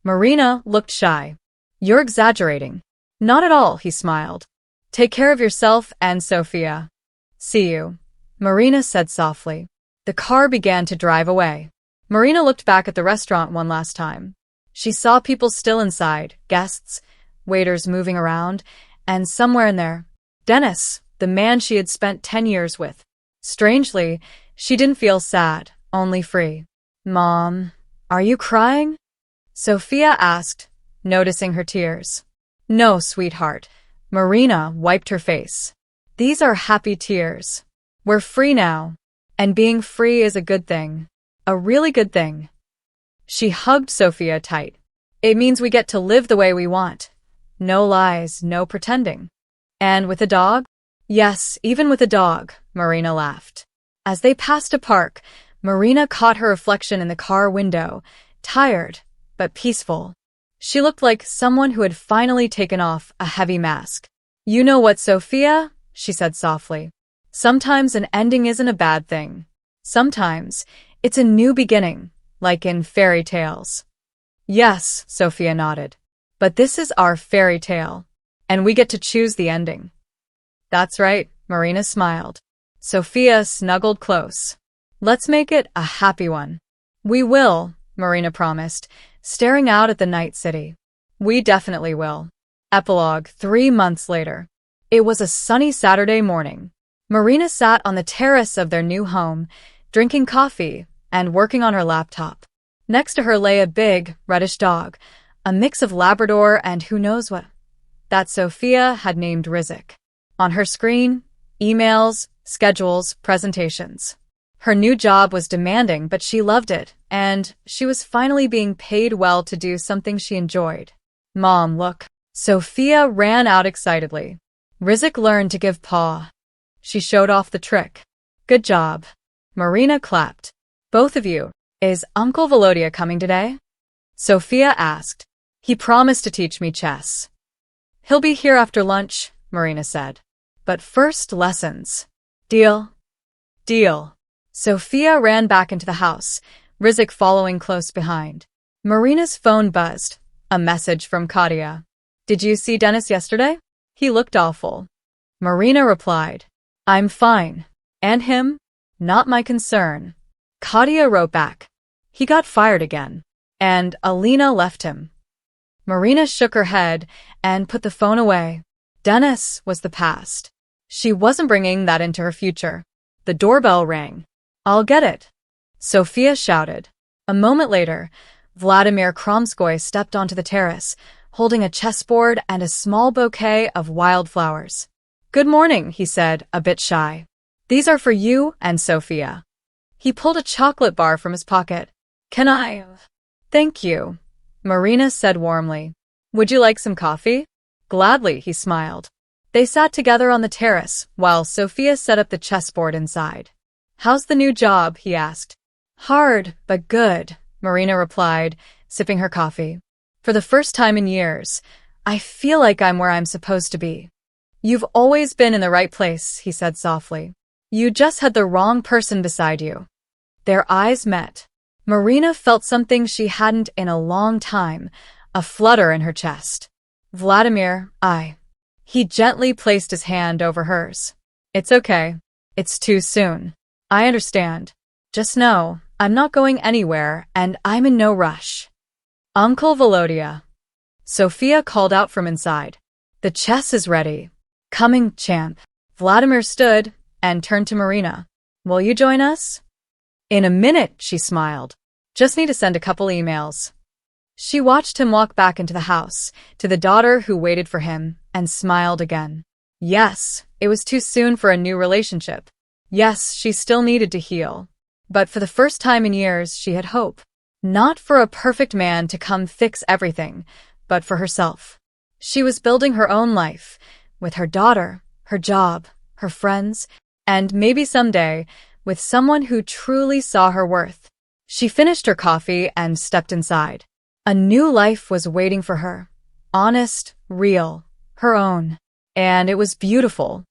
Marina looked shy. You're exaggerating. Not at all, he smiled. Take care of yourself and Sophia. See you, Marina said softly. The car began to drive away. Marina looked back at the restaurant one last time. She saw people still inside, guests, waiters moving around, and somewhere in there, Denis, the man she had spent 10 years with. Strangely, she didn't feel sad, only free. Mom, are you crying? Sophia asked, noticing her tears. No, sweetheart. Marina wiped her face. These are happy tears. We're free now. And being free is a good thing. A really good thing. She hugged Sophia tight. It means we get to live the way we want. No lies, no pretending. And with a dog? Yes, even with a dog, Marina laughed. As they passed a park, Marina caught her reflection in the car window, tired, but peaceful. She looked like someone who had finally taken off a heavy mask. You know what, Sophia? She said softly. Sometimes an ending isn't a bad thing. Sometimes it's a new beginning, like in fairy tales. Yes, Sophia nodded. But this is our fairy tale, and we get to choose the ending. That's right, Marina smiled. Sophia snuggled close. Let's make it a happy one. We will, Marina promised, staring out at the night city. We definitely will. Epilogue 3 months later. It was a sunny Saturday morning. Marina sat on the terrace of their new home, drinking coffee and working on her laptop. Next to her lay a big, reddish dog, a mix of Labrador and who knows what, that Sophia had named Rizik. On her screen, emails, schedules, presentations. Her new job was demanding, but she loved it, and she was finally being paid well to do something she enjoyed. Mom, look. Sophia ran out excitedly. Rizik learned to give paw. She showed off the trick. Good job. Marina clapped. Both of you. Is Uncle Volodya coming today? Sophia asked. He promised to teach me chess. He'll be here after lunch, Marina said. But first, lessons. Deal? Deal. Sophia ran back into the house, Rizik following close behind. Marina's phone buzzed. A message from Katya. Did you see Denis yesterday? He looked awful. Marina replied. I'm fine. And him? Not my concern. Katia wrote back. He got fired again. And Alina left him. Marina shook her head and put the phone away. Denis was the past. She wasn't bringing that into her future. The doorbell rang. I'll get it, Sophia shouted. A moment later, Vladimir Kromskoy stepped onto the terrace, holding a chessboard and a small bouquet of wildflowers. Good morning, he said, a bit shy. These are for you and Sophia. He pulled a chocolate bar from his pocket. Can I? Thank you, Marina said warmly. Would you like some coffee? Gladly, he smiled. They sat together on the terrace while Sophia set up the chessboard inside. How's the new job? He asked. Hard, but good, Marina replied, sipping her coffee. For the first time in years, I feel like I'm where I'm supposed to be. You've always been in the right place, he said softly. You just had the wrong person beside you. Their eyes met. Marina felt something she hadn't in a long time, a flutter in her chest. Vladimir.I. He gently placed his hand over hers. It's okay. It's too soon. I understand. Just know, I'm not going anywhere and I'm in no rush. Uncle Volodya. Sophia called out from inside. The chess is ready. Coming, champ. Vladimir stood and turned to Marina. Will you join us? In a minute, she smiled. Just need to send a couple emails. She watched him walk back into the house, to the daughter who waited for him, and smiled again. Yes, it was too soon for a new relationship. Yes, she still needed to heal. But for the first time in years, she had hope. Not for a perfect man to come fix everything, but for herself. She was building her own life, with her daughter, her job, her friends, and maybe someday, with someone who truly saw her worth. She finished her coffee and stepped inside. A new life was waiting for her. Honest, real, her own. And it was beautiful.